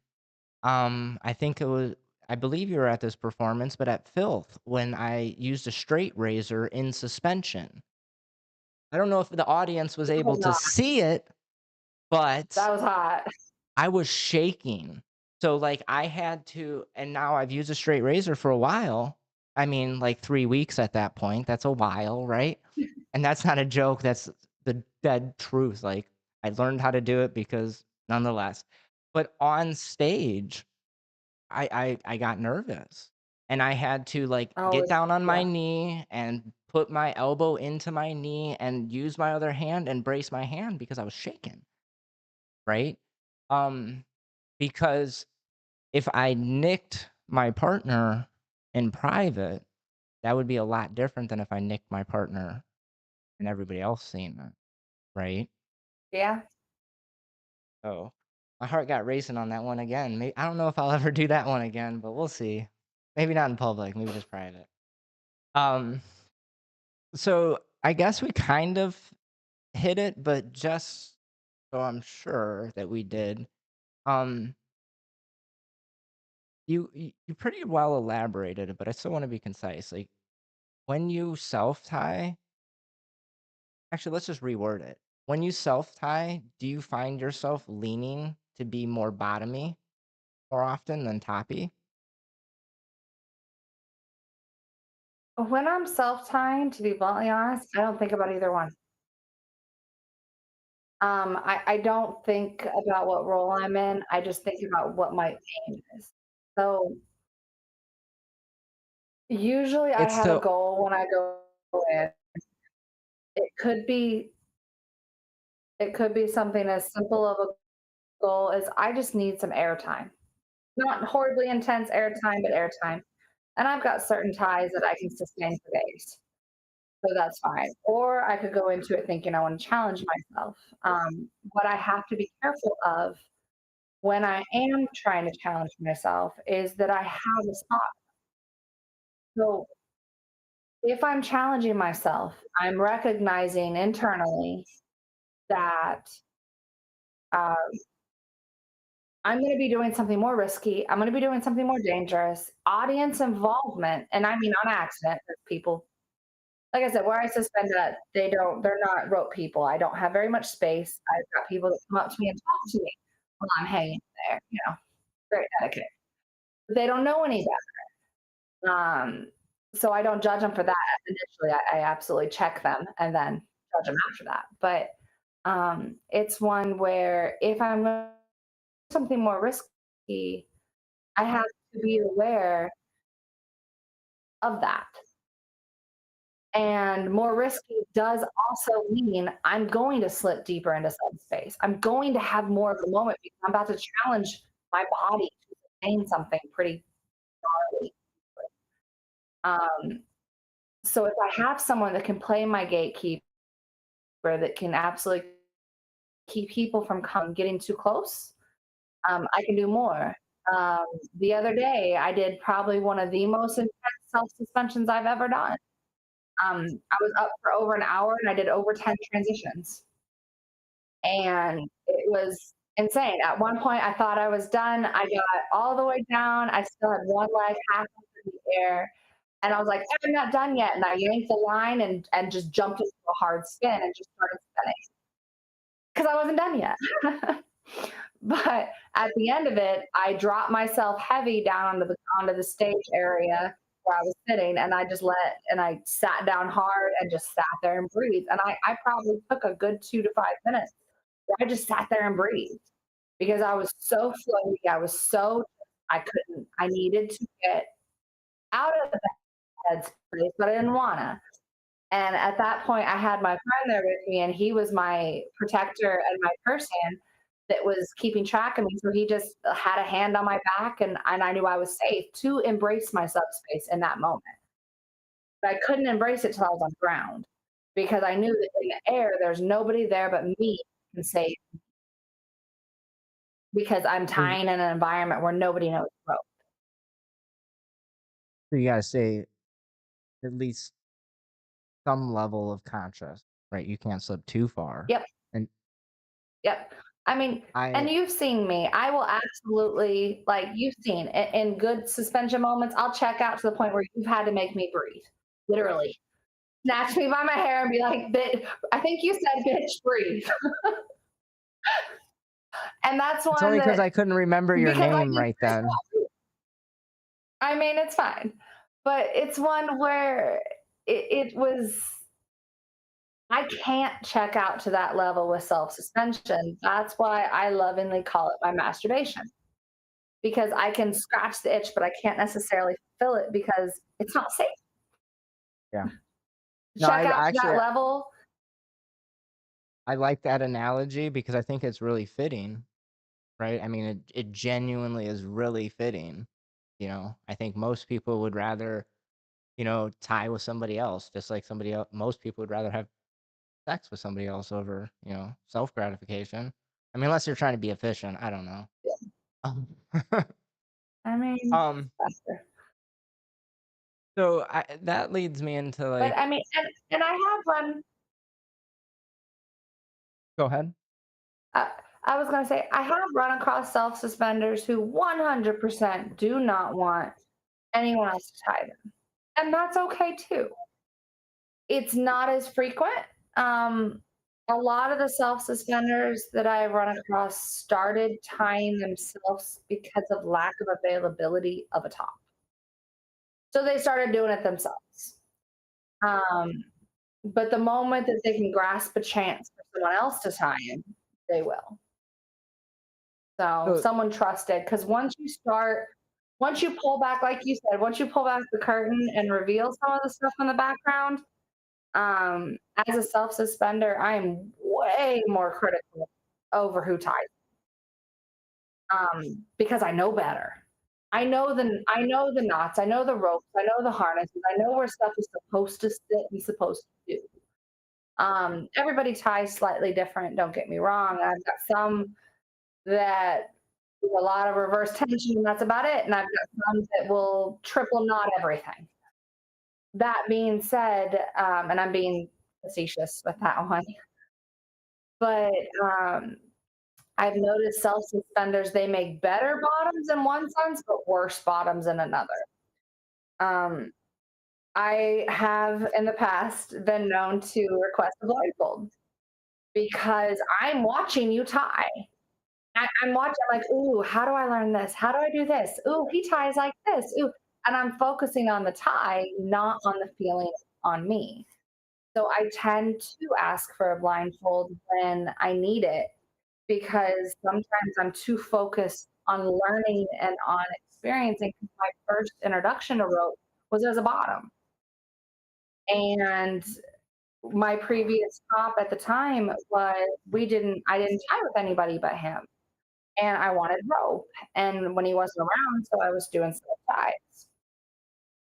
S1: I think I believe you were at this performance, but at Filth when I used a straight razor in suspension. I don't know if the audience was
S2: That
S1: able
S2: was
S1: to
S2: not.
S1: see it, but
S2: That was hot.
S1: I was shaking. So, like, I had to, and now I've used a straight razor for a while. I mean, like 3 weeks at that point. That's a while, right? And that's not a joke. That's the dead truth. Like, I learned how to do it because nonetheless. But on stage, I got nervous, and I had to, like,
S2: Oh,
S1: get down on my
S2: yeah.
S1: knee and put my elbow into my knee and use my other hand and brace my hand because I was shaking, right? Um, because if I nicked my partner in private, that would be a lot different than if I nicked my partner and everybody else seeing it, right?
S2: Yeah.
S1: So, my heart got racing on that one again. I don't know if I'll ever do that one again, but we'll see. Maybe not in public, maybe just private. Um, so I guess we kind of hit it, but just so I'm sure that we did, um, you pretty well elaborated it, but I still wanna be concise. Like, when you self-tie, actually, let's just reword it. When you self-tie, do you find yourself leaning to be more bottomy more often than toppy?
S2: When I'm self-tying, to be bluntly honest, I don't think about either one. I don't think about what role I'm in. I just think about what my aim is. So usually I
S1: It's
S2: have a
S1: to
S2: goal when I go in. It could be it could be something as simple of a goal as I just need some airtime. Not horribly intense airtime, but airtime. And I've got certain ties that I can sustain for days. So that's fine. Or I could go into it thinking I want to challenge myself. What I have to be careful of when I am trying to challenge myself is that I have a stop. So if I'm challenging myself, I'm recognizing internally that uh, I'm going to be doing something more risky. I'm going to be doing something more dangerous. Audience involvement, and I mean on accident, because people, like I said, where I suspend that, they're not rope people. I don't have very much space. I've got people that come up to me and talk to me while I'm hanging there, great etiquette. But they don't know any better. So I don't judge them for that initially. I absolutely check them and then judge them after that. But it's one where if I'm doing something more risky, I have to be aware of that. And more risky does also mean I'm going to slip deeper into subspace. I'm going to have more of the moment because I'm about to challenge my body to sustain something pretty gnarly. Um, so if I have someone that can play my gatekeeper, that can absolutely keep people from getting too close, I can do more. Um, the other day, I did probably one of the most intense self suspensions I've ever done. I was up for over an hour and I did over 10 transitions. And it was insane. At one point, I thought I was done. I got all the way down. I still had one leg half up in the air. And I was like, I'm not done yet. And I yanked the line and just jumped into a hard spin and just started spinning because I wasn't done yet. But at the end of it, I dropped myself heavy down onto the stage area where I was sitting, and I sat down hard and just sat there and breathed. And I probably took a good 2 to 5 minutes where I just sat there and breathed because I was so floaty. I needed to get out of the headspace, but I didn't wanna. And at that point, I had my friend there with me, and he was my protector and my person that was keeping track of me. So he just had a hand on my back, and I knew I was safe to embrace my subspace in that moment. But I couldn't embrace it till I was on the ground because I knew that in the air, there's nobody there but me can save because I'm
S1: So you
S2: tying in an environment where nobody knows the rope.
S1: so you gotta say at least some level of conscious, right? You can't slip too far.
S2: Yep.
S1: And
S2: Yep. I mean, and
S1: I
S2: you've seen me. I will absolutely, like you've seen in good suspension moments, I'll check out to the point where you've had to make me breathe. Literally. Snatch me by my hair and be like, I think you said bitch breathe. And that's
S1: it's
S2: one
S1: only because
S2: that
S1: I couldn't remember your
S2: because I
S1: name
S2: need
S1: right
S2: to
S1: then.
S2: stop. I mean, it's fine. But it's one where it was I can't check out to that level with self suspension. That's why I lovingly call it my masturbation because I can scratch the itch, but I can't necessarily feel it because it's not safe.
S1: Yeah. No,
S2: Check out
S1: I
S2: to
S1: actually
S2: that level.
S1: I like that analogy because I think it's really fitting, right? I mean, it genuinely is really fitting. I think most people would rather, tie with somebody else, just like somebody else. Most people would rather have sex with somebody else over, self gratification. I mean, unless you're trying to be efficient. I don't know. Um,
S2: I mean,
S1: um that leads me into
S2: but
S1: like,
S2: I mean, and I have run.
S1: go ahead.
S2: Uh, I was going to say I have run across self suspenders who 100% do not want anyone else to tie them, and that's okay too. It's not as frequent. Um, a lot of the self suspenders that I run across started tying themselves because of lack of availability of a top. So they started doing it themselves. Um, but the moment that they can grasp a chance for someone else to tie in, they will. So
S1: So
S2: someone trusted, because once you pull back, like you said, once you pull back the curtain and reveal some of the stuff in the background, as a self suspender, I am way more critical over who ties because I know better. I know the knots, I know the ropes, I know the harnesses, I know where stuff is supposed to sit and supposed to do. Everybody ties slightly different, don't get me wrong. I've got some that do a lot of reverse tension and that's about it, and I've got some that will triple knot everything. That being said, and I'm being facetious with that one, but I've noticed self suspenders, they make better bottoms in one sense, but worse bottoms in another. Um, I have in the past been known to request a blindfold because I'm watching you tie. I'm watching, I'm like, ooh, how do I learn this? How do I do this? Ooh, he ties like this. Ooh. And I'm focusing on the tie, not on the feeling on me. So I tend to ask for a blindfold when I need it because sometimes I'm too focused on learning and on experiencing. 'Cause my first introduction to rope was as a bottom. And my previous top at the time was I didn't tie with anybody but him. And I wanted rope. And when he wasn't around, so I was doing slip ties.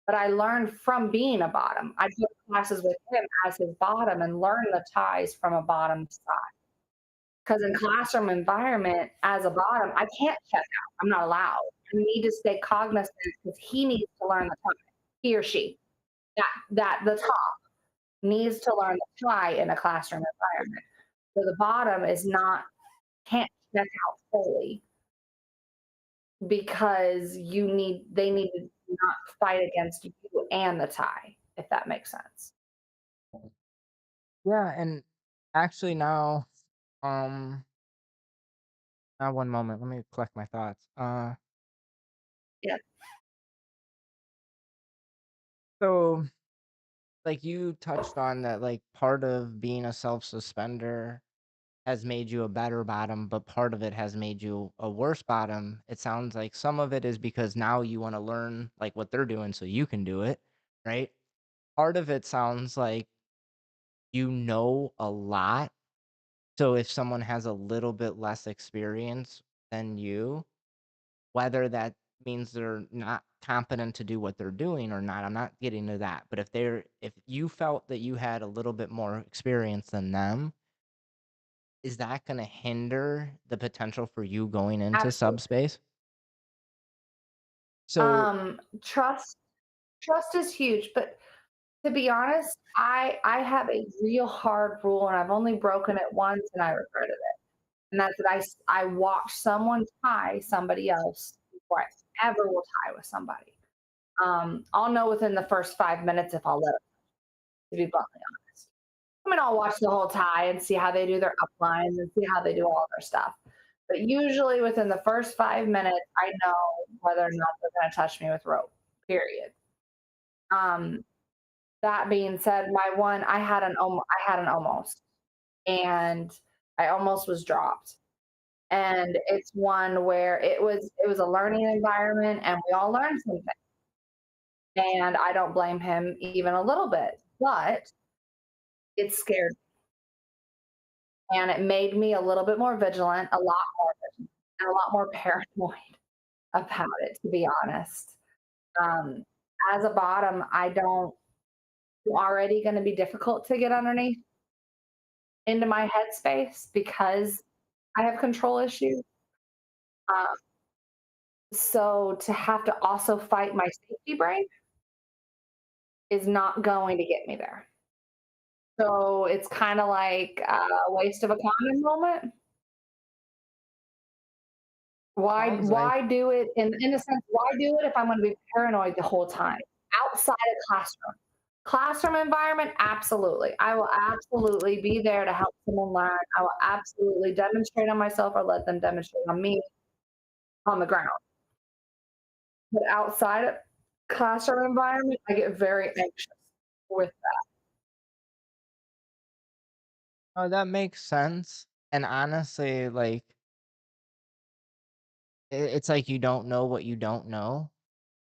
S2: But I learned from being a bottom. I took classes with him as his bottom and learned the ties from a bottom side. Because in classroom environment, as a bottom, I can't check out. I'm not allowed. I need to stay cognizant because he needs to learn the tie. He or she, that the top needs to learn the tie in a classroom environment. So the bottom is not can't check out fully because they need to not fight against you and the tie, if that makes sense.
S1: Yeah, and actually um, now one moment, let me collect my thoughts.
S2: Yeah.
S1: So like you touched on that, like part of being a self suspender has made you a better bottom, but part of it has made you a worse bottom. It sounds like some of it is because now you want to learn like what they're doing so you can do it, right? Part of it sounds like you know a lot. So if someone has a little bit less experience than you, whether that means they're not competent to do what they're doing or not, I'm not getting to that. But if you felt that you had a little bit more experience than them, is that gonna hinder the potential for you going into
S2: Absolutely.
S1: subspace? So
S2: Trust is huge, but to be honest, I have a real hard rule, and I've only broken it once, and I regretted it. And that's that I watch someone tie somebody else before I ever will tie with somebody. I'll know within the first 5 minutes if I'll let it, to be bluntly honest. I mean, I'll watch the whole tie and see how they do their uplines and see how they do all their stuff. But usually within the first 5 minutes, I know whether or not they're going to touch me with rope. Period. Um, that being said, I had an almost, and I almost was dropped. And it's one where it was a learning environment, and we all learned something. And I don't blame him even a little bit, but it scared me, and it made me a little bit more vigilant, a lot more vigilant, and a lot more paranoid about it, to be honest. Um, as a bottom, I don't it's already going to be difficult to get underneath into my headspace because I have control issues. Um, so to have to also fight my safety brain is not going to get me there. So it's kind of like a waste of a condom moment.
S1: sounds like
S2: Why do it in a sense? Why do it if I'm going to be paranoid the whole time? Outside of classroom environment, absolutely. I will absolutely be there to help someone learn. I will absolutely demonstrate on myself or let them demonstrate on me on the ground. But outside of classroom environment, I get very anxious with
S1: oh, that makes sense. And honestly, like it's like you don't know what you don't know,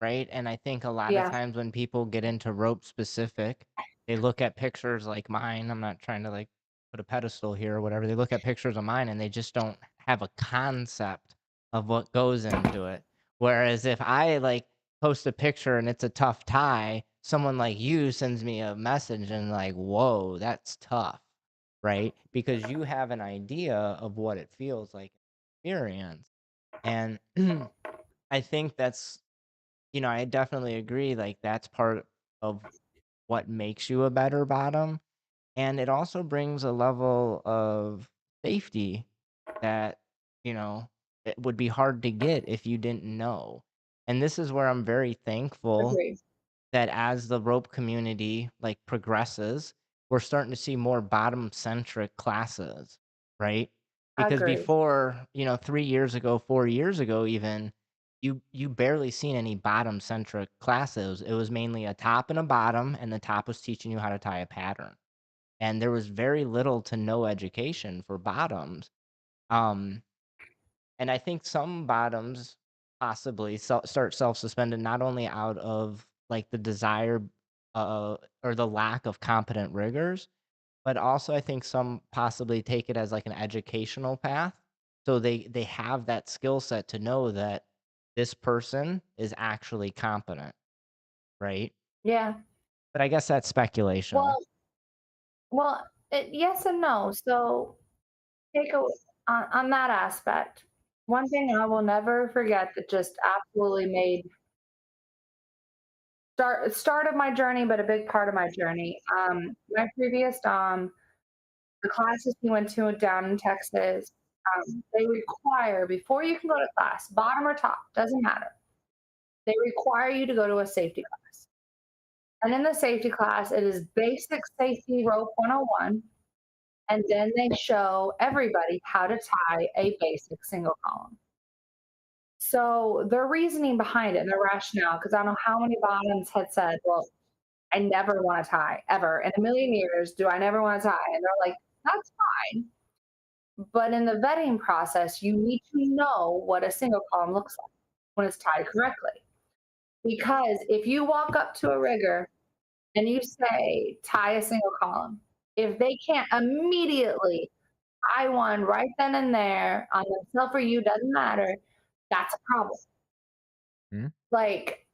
S1: right? And I think a lot of
S2: yeah.
S1: times when people get into rope specific, they look at pictures like mine. I'm not trying to like put a pedestal here or whatever. They look at pictures of mine and they just don't have a concept of what goes into it. Whereas if I, like, post a picture and it's a tough tie, someone like you sends me a message and like, "Whoa, that's tough," right? Because you have an idea of what it feels like experience. And I think that's I definitely agree, like, that's part of what makes you a better bottom, and it also brings a level of safety that, you know, it would be hard to get if you didn't know. And this is where I'm very thankful
S2: Agreed.
S1: that as the rope community, like, progresses, we're starting to see more bottom-centric classes, right? Because
S2: Agreed.
S1: before, 3 years ago, 4 years ago even, you barely seen any bottom-centric classes. It was mainly a top and a bottom, and the top was teaching you how to tie a pattern, and there was very little to no education for bottoms. Um, and I think some bottoms possibly start self-suspended not only out of, like, the desire, or the lack of competent riggers, but also I think some possibly take it as, like, an educational path. So they have that skill set to know that this person is actually competent, right?
S2: Yeah.
S1: But I guess that's speculation.
S2: Well, yes and no. So take a on that aspect. One thing I will never forget that just absolutely made start of my journey, but a big part of my journey. My previous the classes he went to down in Texas, they require before you can go to class, bottom or top, doesn't matter. They require you to go to a safety class. And in the safety class, it is basic safety rope 101. And then they show everybody how to tie a basic single column. So their reasoning behind it and their rationale, because I don't know how many bottoms had said, well, I never want to tie ever. In a million years, do I never want to tie? And they're like, that's fine. But in the vetting process, you need to know what a single column looks like when it's tied correctly. Because if you walk up to a rigger and you say, tie a single column, if they can't immediately tie one right then and there on themselves or you, doesn't matter, that's a problem.
S1: Mhm.
S2: Like,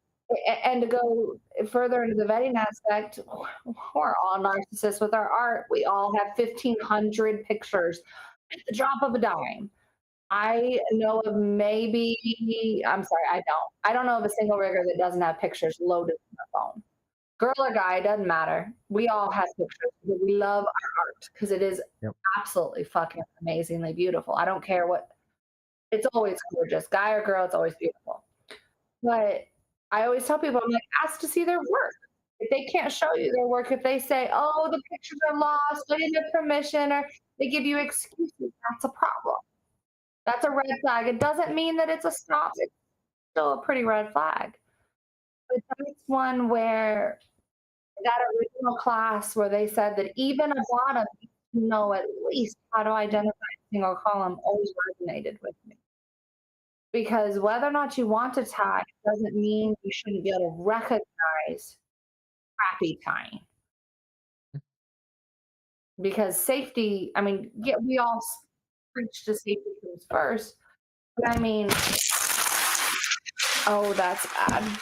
S2: and to go further into the vetting aspect, we're all narcissists with our art. We all have 1,500 pictures at the drop of a dime. I know of maybe, I'm sorry, I don't. I don't know of a single rigger that doesn't have pictures loaded on their phone. Girl or guy, doesn't matter. We all have pictures. We love our art because it is
S1: Yep.
S2: absolutely fucking amazingly beautiful. I don't care what, it's always gorgeous. Guy or girl, it's always beautiful. But I always tell people, I'm like, ask to see their work. If they can't show you their work, if they say, oh, the pictures are lost, I didn't have permission, or they give you excuses, that's a problem. That's a red flag. It doesn't mean that it's a stop. It's still a pretty red flag. But that's one where that original class where they said that even a bottom needs to know at least how to identify a single column always resonated with me. Because whether or not you want to tie doesn't mean you shouldn't be able to recognize crappy tying. Because safety, I mean, yeah, we all preach to safety comes first. But I mean, oh, that's bad.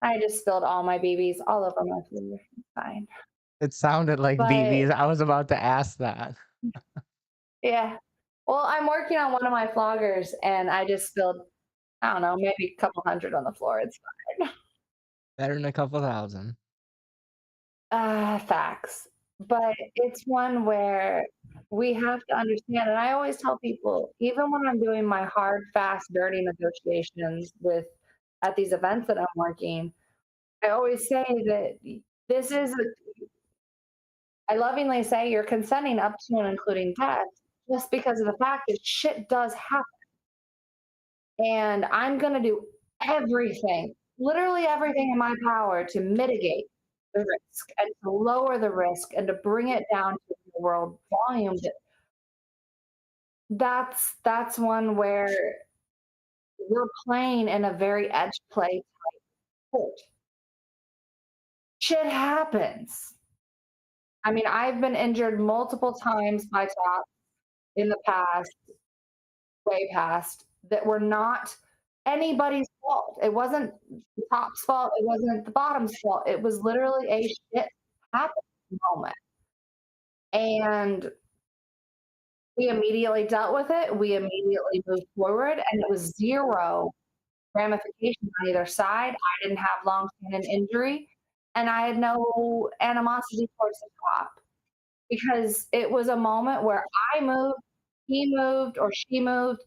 S2: I just spilled all my BBs all over my food. Fine.
S1: It sounded like
S2: But
S1: BBs. I was about to ask that.
S2: yeah. Well, I'm working on one of my floggers and I just spilled, I don't know, maybe a couple hundred on the floor. It's fine.
S1: Better than a couple thousand.
S2: Facts. But it's one where we have to understand, and I always tell people, even when I'm doing my hard, fast, dirty negotiations with at these events that I'm working, I always say that this is I lovingly say you're consenting up to and including death just because of the fact that shit does happen. And I'm going to do everything, literally everything in my power to mitigate the risk and to lower the risk and to bring it down to the world volume. That's one where we're playing in a very edge play sport. Shit happens. I mean, I've been injured multiple times by top in the past, way past. that were not anybody's fault. It wasn't the top's fault. It wasn't the bottom's fault. It was literally a shit happened moment. And we immediately dealt with it. We immediately moved forward, and it was zero ramifications on either side. I didn't have long-standing injury, and I had no animosity towards the cop because it was a moment where I moved, he moved, or she moved,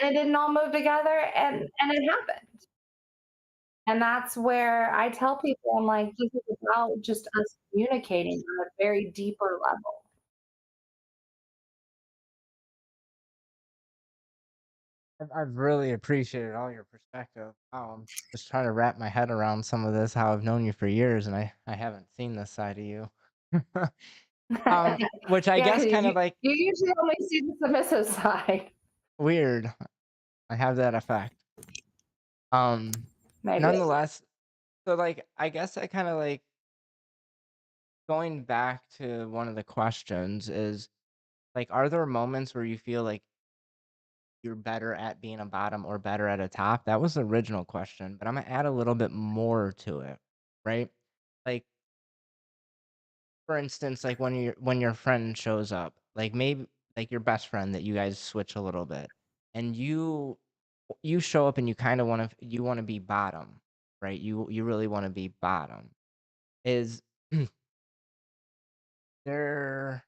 S2: and it didn't all move together, and it happened. And that's where I tell people, I'm like, this is about just us communicating on a very deeper level.
S1: I've really appreciated all your perspective. I'm just trying to wrap my head around some of this, how I've known you for years and I haven't seen this side of you. Which I
S2: Yeah,
S1: guess
S2: because
S1: kind of like
S2: you usually only see the submissive side.
S1: weird. I have that effect. Um,
S2: Maybe.
S1: Nonetheless, so like I guess I kind of like going back to one of the questions is like, are there moments where you feel like you're better at being a bottom or better at a top? That was the original question, but I'm gonna add a little bit more to it, right? Like, for instance, like when your friend shows up, like maybe like your best friend that you guys switch a little bit, and you show up and you kind of want to be bottom, right? You really want to be bottom. Is there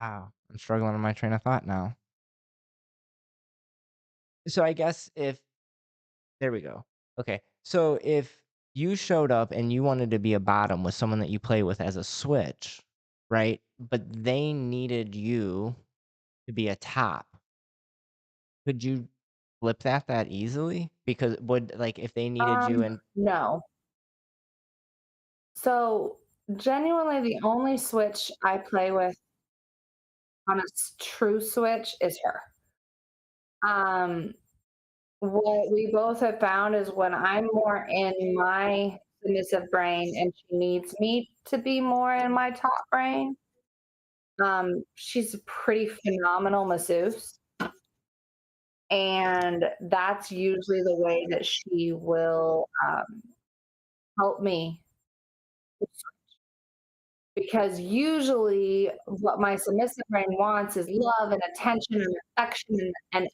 S1: wow, I'm struggling on my train of thought now. So I guess if there we go. Okay. So if you showed up and you wanted to be a bottom with someone that you play with as a switch, right? But they needed you to be a top, could you flip that easily? Because would like if they needed you and
S2: No. So genuinely, the only switch I play with on a true switch is her. Um, what we both have found is when I'm more in my submissive brain and she needs me to be more in my top brain, she's a pretty phenomenal masseuse. And that's usually the way that she will help me because usually what my submissive brain wants is love and attention and affection and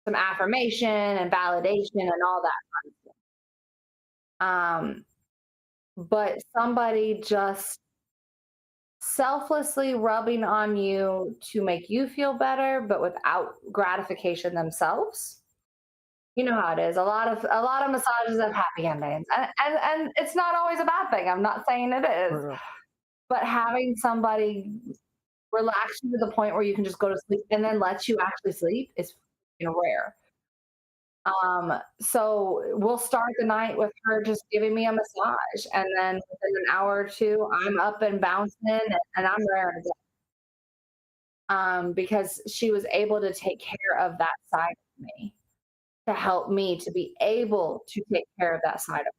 S2: some affirmation and validation and all that. But somebody just selflessly rubbing on you to make you feel better, but without gratification themselves. You know how it is. A lot of massages have happy endings, and it's not always a bad thing. I'm not saying it is,
S1: Right.
S2: but having somebody relax you to the point where you can just go to sleep and then let you actually sleep is rare. So we'll start the night with her just giving me a massage, and then within an hour or two, I'm up and bouncing, and I'm raring to go. Because she was able to take care of that side of me to help me to be able to take care of that side of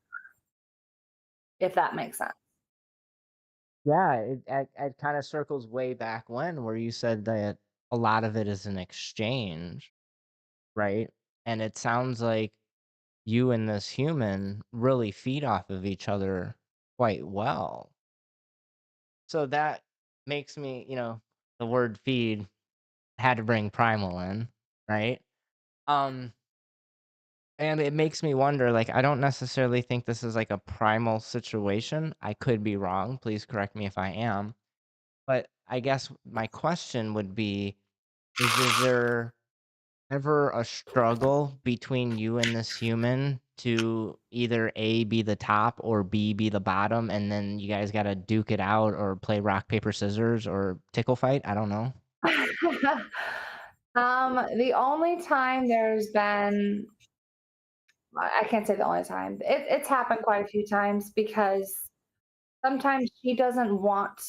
S2: if that makes sense.
S1: yeah, it kind of circles way back when where you said that a lot of it is an exchange, right? And it sounds like you and this human really feed off of each other quite well. So that makes me, the word feed had to bring primal in, right? Um, and it makes me wonder, like, I don't necessarily think this is like a primal situation. I could be wrong. Please correct me if I am. But I guess my question would be, is there ever a struggle between you and this human to either A, be the top or B, be the bottom, and then you guys gotta duke it out or play rock, paper, scissors or tickle fight? I don't know.
S2: The only time there's been, I can't say the only time, it's happened quite a few times because sometimes she doesn't want,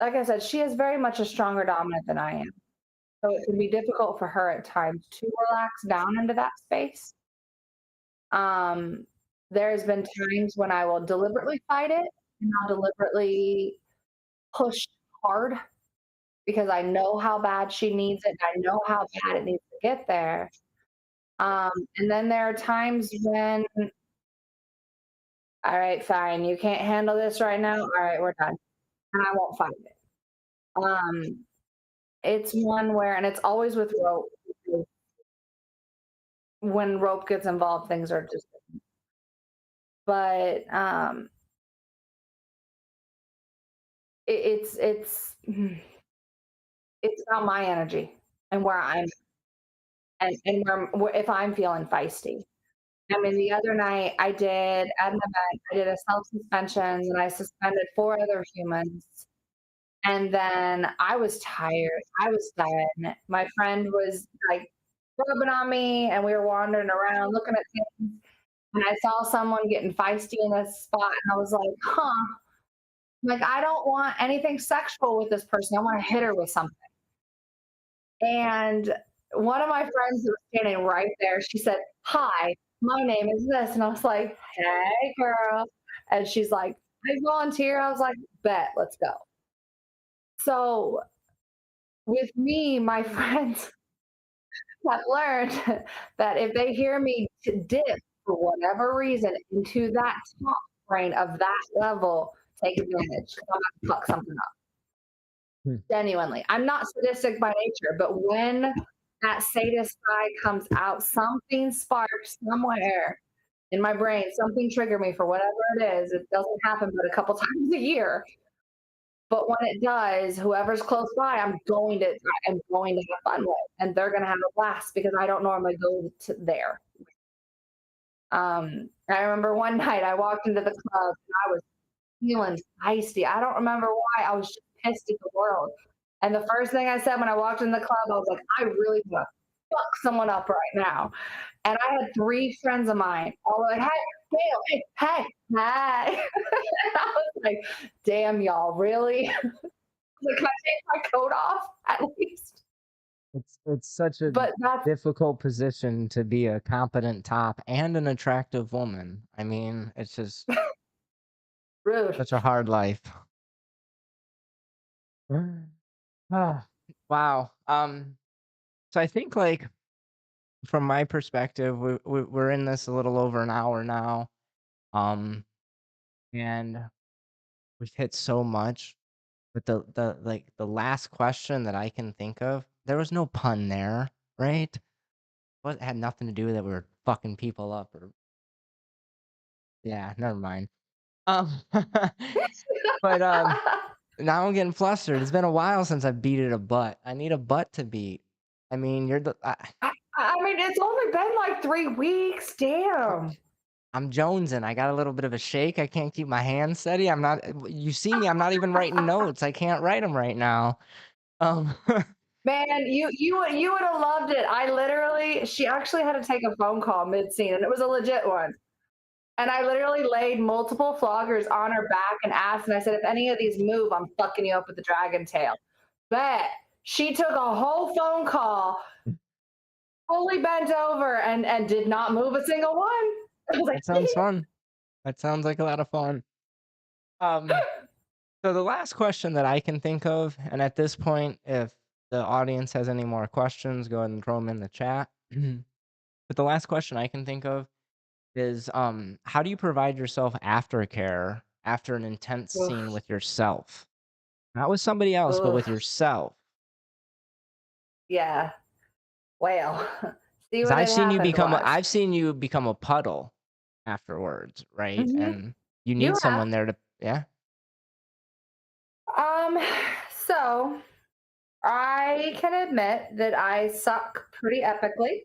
S2: like I said, she is very much a stronger dominant than I am. So it can be difficult for her at times to relax down into that space. Um, there's been times when I will deliberately fight it and I'll deliberately push hard. because I know how bad she needs it, and I know how bad it needs to get there. Um, and then there are times when, all right, fine, you can't handle this right now. All right, we're done. And I won't fight it. Um, it's one where, and it's always with rope. Because when rope gets involved, things are just, but it's about my energy and where I'm, and where if I'm feeling feisty. I mean, the other night I did at an event, I did a self suspension and I suspended four other humans. And then I was tired. I was done. My friend was like rubbing on me, and we were wandering around looking at things. And I saw someone getting feisty in a spot, and I was like, huh. Like, I don't want anything sexual with this person. I want to hit her with something. And one of my friends who was standing right there, she said, hi, my name is this. And I was like, hey, girl. And she's like, I volunteer. I was like, bet, let's go. So with me, my friends have learned that if they hear me dip for whatever reason into that top brain of that level, take advantage because I'm going to fuck something up.
S1: Hmm.
S2: Genuinely. I'm not sadistic by nature, but when that sadist side comes out, something sparks somewhere in my brain, something triggered me for whatever it is. It doesn't happen but a couple times a year. But when it does, whoever's close by, I'm going to have fun with, and they're going to have a blast because I don't normally go to there. I remember one night I walked into the club and I was feeling feisty. I don't remember why. I was just pissed at the world. And the first thing I said when I walked in the club, I was like, I really want to fuck someone up right now. And I had three friends of mine all were like, hey, Gayle, hey, hey, hey. And I was like, damn, y'all, really? Like, can I take my coat off at least?
S1: It's such a
S2: But that's
S1: difficult position to be a competent top and an attractive woman. I mean, it's just
S2: rude.
S1: such a hard life. Ah, wow. So I think like from my perspective, we're in this a little over an hour now. Um, and we've hit so much. But the last question that I can think of, there was no pun there, right? What had nothing to do with that we were fucking people up or yeah, never mind. Um, but now I'm getting flustered. It's been a while since I've beaten a butt. I need a butt to beat. I mean, you're the
S2: I mean, it's only been like 3 weeks. Damn.
S1: I'm jonesing. I got a little bit of a shake. I can't keep my hands steady. I'm not. You see me. I'm not even writing notes. I can't write them right now. Um,
S2: Man, you would have loved it. I literally, she actually had to take a phone call mid scene, and it was a legit one. And I literally laid multiple floggers on her back and asked, and I said, if any of these move, I'm fucking you up with the dragon tail. Bet she took a whole phone call, fully bent over, and did not move a single one. I was like,
S1: that sounds fun. That sounds like a lot of fun. Um, so the last question that I can think of, and at this point, if the audience has any more questions, go ahead and throw them in the chat. But the last question I can think of is, how do you provide yourself aftercare after an intense scene
S2: oof,
S1: with yourself? Not with somebody else, but with
S2: oof,
S1: yourself.
S2: yeah. Well, see
S1: 'Cause
S2: what had happened was.
S1: I've seen you become a puddle afterwards, right?
S2: Mhm.
S1: And you
S2: You
S1: need
S2: have.
S1: someone there to yeah.
S2: Um, so I can admit that I suck pretty epically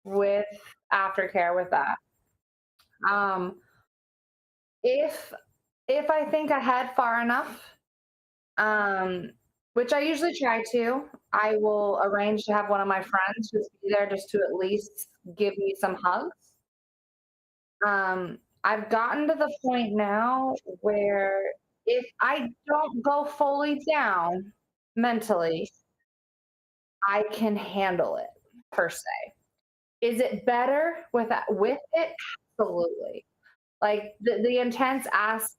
S2: with aftercare with that. Um, if if I think ahead far enough, um, which I usually try to, I will arrange to have one of my friends just be there just to at least give me some hugs. I've gotten to the point now where if I don't go fully down mentally, I can handle it per se. Is it better with it? Absolutely. Like the intense ask.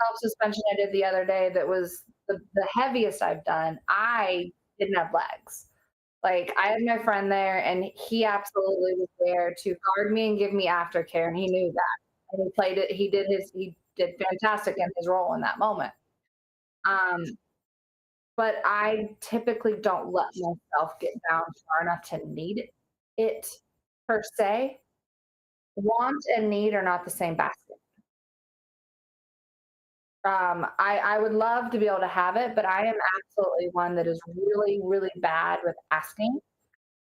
S2: self suspension I did the other day that was the heaviest I've done. I didn't have legs. Like I had my friend there, and he absolutely was there to guard me and give me aftercare, and he knew that. And he played it. He did fantastic in his role in that moment. Um, but I typically don't let myself get down far enough to need it per se. Want and need are not the same basket. I would love to be able to have it, but I am absolutely one that is really, really bad with asking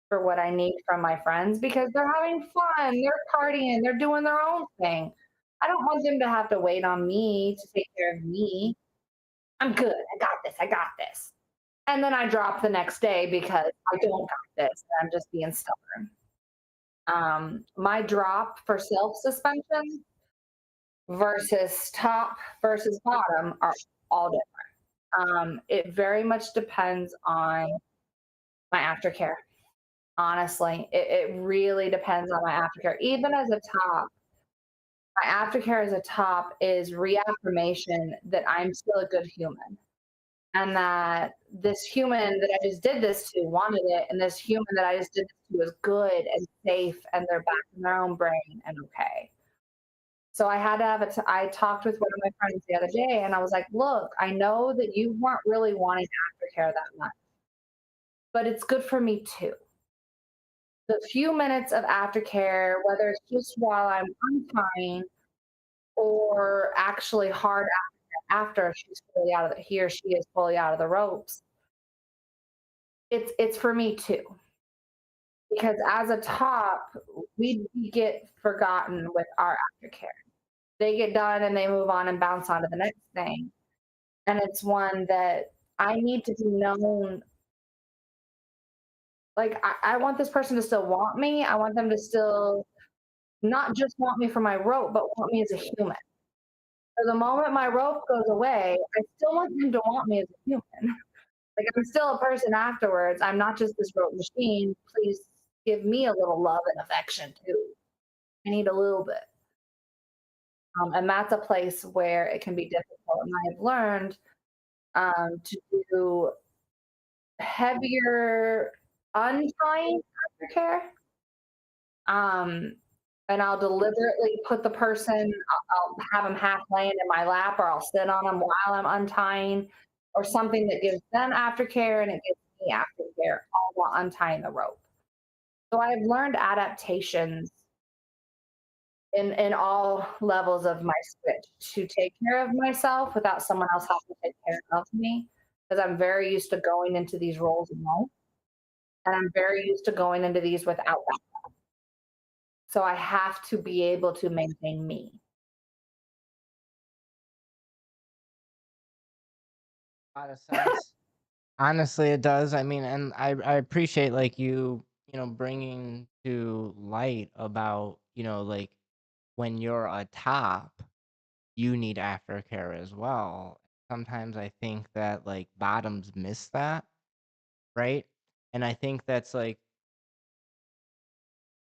S2: for what I need from my friends because they're having fun, they're partying, they're doing their own thing. I don't want them to have to wait on me to take care of me. I'm good. I got this. I got this. And then I drop the next day because I don't got this. I'm just being stubborn. My drop for self suspension versus top versus bottom are all different. It very much depends on my aftercare. Honestly, it really depends on my aftercare. Even as a top, my aftercare as a top is reaffirmation that I'm still a good human and that this human that I just did this to wanted it, and this human that I just did this to is good and safe, and they're back in their own brain and okay. So I had to have it. I talked with one of my friends the other day, and I was like, "Look, I know that you weren't really wanting aftercare that much, but it's good for me too. The few minutes of aftercare, whether it's just while I'm untying or actually hard after she's fully out of the, he or she is fully out of the ropes, it's for me too. Because as a top, we get forgotten with our aftercare. They get done and they move on and bounce on to the next thing. And it's one that I need to be known. Like I want this person to still want me. I want them to still not just want me for my rope, but want me as a human. So the moment my rope goes away, I still want them to want me as a human. Like I'm still a person afterwards. I'm not just this rope machine. Please give me a little love and affection too. I need a little bit. And that's a place where it can be difficult. And I've learned to do heavier untying aftercare. Um, and I'll deliberately put the person, I'll have them half laying in my lap, or I'll sit on them while I'm untying, or something that gives them aftercare and it gives me aftercare, all while untying the rope. So I've learned adaptations in all levels of my switch to take care of myself without someone else having to take care of me. Because I'm very used to going into these roles alone, and I'm very used to going into these without that. So I have to be able to maintain me.
S1: A lot of sense. Honestly, it does. I mean, and I appreciate like you know, bringing to light about, like when you're a top, you need aftercare as well. Sometimes I think that like bottoms miss that, right? And I think that's like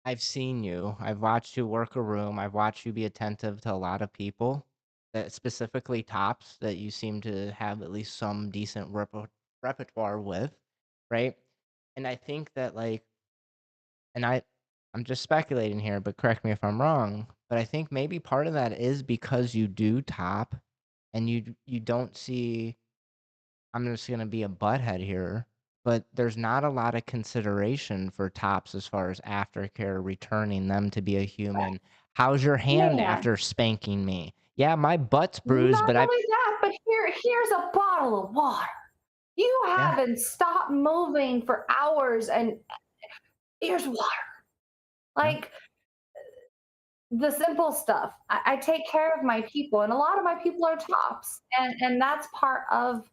S1: I've seen you. I've watched you work a room. I've watched you be attentive to a lot of people, that specifically tops that you seem to have at least some decent repertoire with, right? And I think that like, and I'm just speculating here, but correct me if I'm wrong. But I think maybe part of that is because you do top, and you don't see. I'm just gonna be a butthead here, but there's not a lot of consideration for tops as far as aftercare, returning them to be a human. How's your hand
S2: Man,
S1: after spanking me? Yeah, my butt's bruised,
S2: not
S1: but
S2: only that, but here's a bottle of water. You
S1: yeah,
S2: haven't stopped moving for hours, and here's water.
S1: yeah,
S2: Like the simple stuff. I take care of my people, and a lot of my people are tops, and that's part of.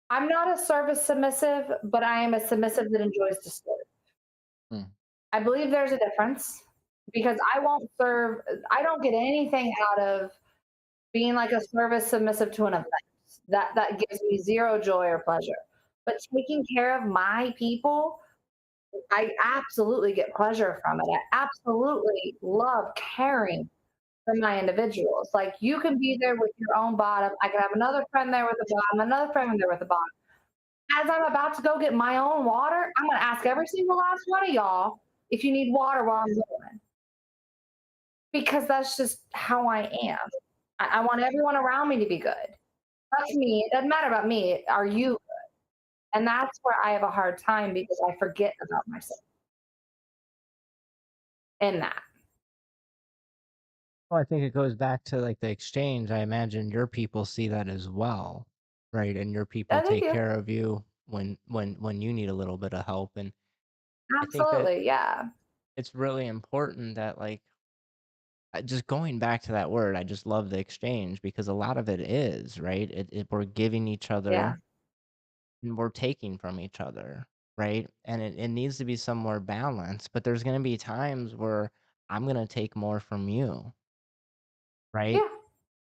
S2: I'm not a service submissive, but I am a submissive that enjoys to serve.
S1: mm,
S2: I believe there's a difference because I won't serve. I don't get anything out of being like a service submissive to an event. That gives me zero joy or pleasure. But taking care of my people, I absolutely get pleasure from it. I absolutely love caring for my individuals. Like you can be there with your own bottom. I can have another friend there with a bottom, another friend there with a bottom. As I'm about to go get my own water, I'm gonna ask every single last one of y'all if you need water while I'm going. Because that's just how I am. I want everyone around me to be good. That's me. It doesn't matter about me. Are you? And that's where I have a hard time because I forget about myself in that.
S1: Well, I think it goes back to like the exchange. I imagine your people see that as well, right? And your people
S2: I think
S1: take
S2: you.
S1: care of you when you need a little bit of help. And I think that
S2: Absolutely. Yeah.
S1: it's really important that like just going back to that word, I just love the exchange because a lot of it is right. We're giving each
S2: Yeah.
S1: other and we're taking from each other, right? And it needs to be some more balance. But there's going to be times where I'm going to take more from you, right?
S2: Yeah.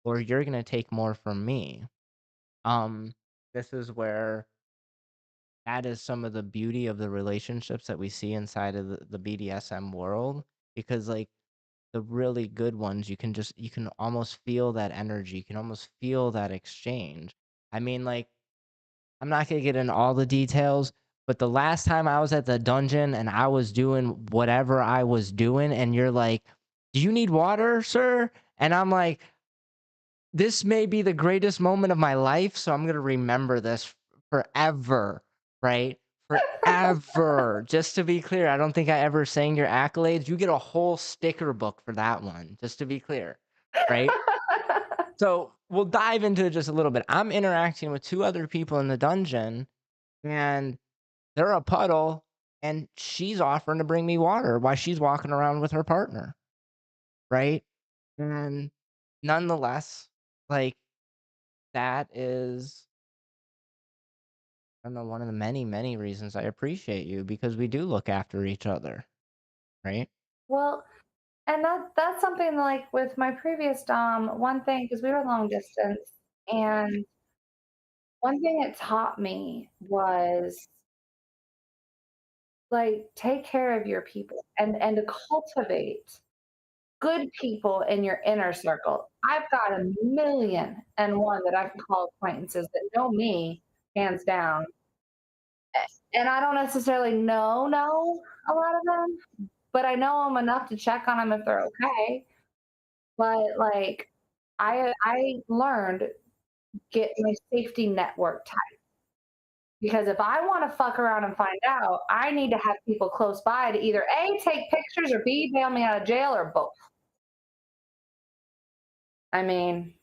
S1: Or you're going to take more from me. Um, this is where that is some of the beauty of the relationships that we see inside of the BDSM world because like the really good ones you can almost feel that energy. You can almost feel that exchange. I mean like I'm not going to get into all the details, but the last time I was at the dungeon and I was doing whatever I was doing and you're like, "Do you need water, sir?" And I'm like, this may be the greatest moment of my life, so I'm gonna remember this forever, right? Forever. Just to be clear, I don't think I ever sang your accolades. You get a whole sticker book for that one, just to be clear, right? So we'll dive into it just a little bit. I'm interacting with two other people in the dungeon, and they're a puddle, and she's offering to bring me water while she's walking around with her partner, right? And nonetheless, like that is, I don't know, one of the many, many reasons I appreciate you because we do look after each other, right?
S2: Well, and that's something like with my previous dom. One thing because we were long distance, and one thing it taught me was like take care of your people and to cultivate good people in your inner circle. I've got a million and one that I can call acquaintances that know me hands down. And I don't necessarily know a lot of them, but I know them enough to check on them if they're okay. But like I learned get my safety network tight because if I want to fuck around and find out, I need to have people close by to either A, take pictures or B, bail me out of jail or both. I mean,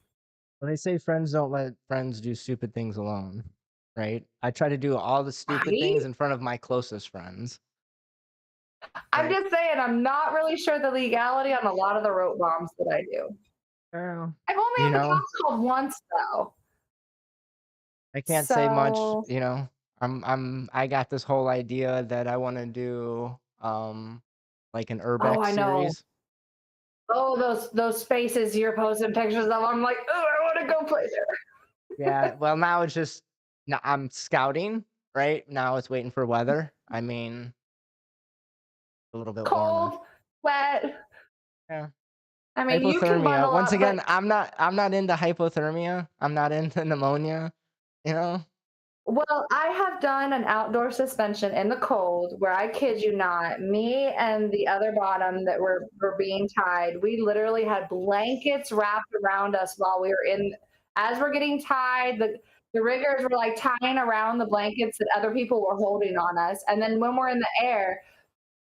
S1: Well, they say friends don't let friends do stupid things alone, right? I try to do all the stupid
S2: right?
S1: things in front of my closest friends,
S2: I'm
S1: right?
S2: just saying, I'm not really sure the legality on a lot of the rope bombs that I do.
S1: Well,
S2: I've only
S1: you
S2: had the
S1: know,
S2: cops called once though.
S1: I can't say much,
S2: So,
S1: you know. I got this whole idea that I want to do like an
S2: oh,
S1: urbex
S2: I know.
S1: series.
S2: Oh, those spaces you're posting pictures of. I'm like, oh, I want to go play there.
S1: Yeah, well, now it's just now I'm scouting, right? Now it's waiting for weather. I mean, a little bit warmer.
S2: Cold, wet.
S1: Yeah.
S2: I mean, you can
S1: Hypothermia.
S2: bundle
S1: Once
S2: up, but
S1: again, I'm not into hypothermia. I'm not into pneumonia, you know?
S2: well, I have done an outdoor suspension in the cold where I kid you not, me and the other bottom that were being tied, we literally had blankets wrapped around us while we were in as we're getting tied, the riggers were like tying around the blankets that other people were holding on us. And then when we're in the air,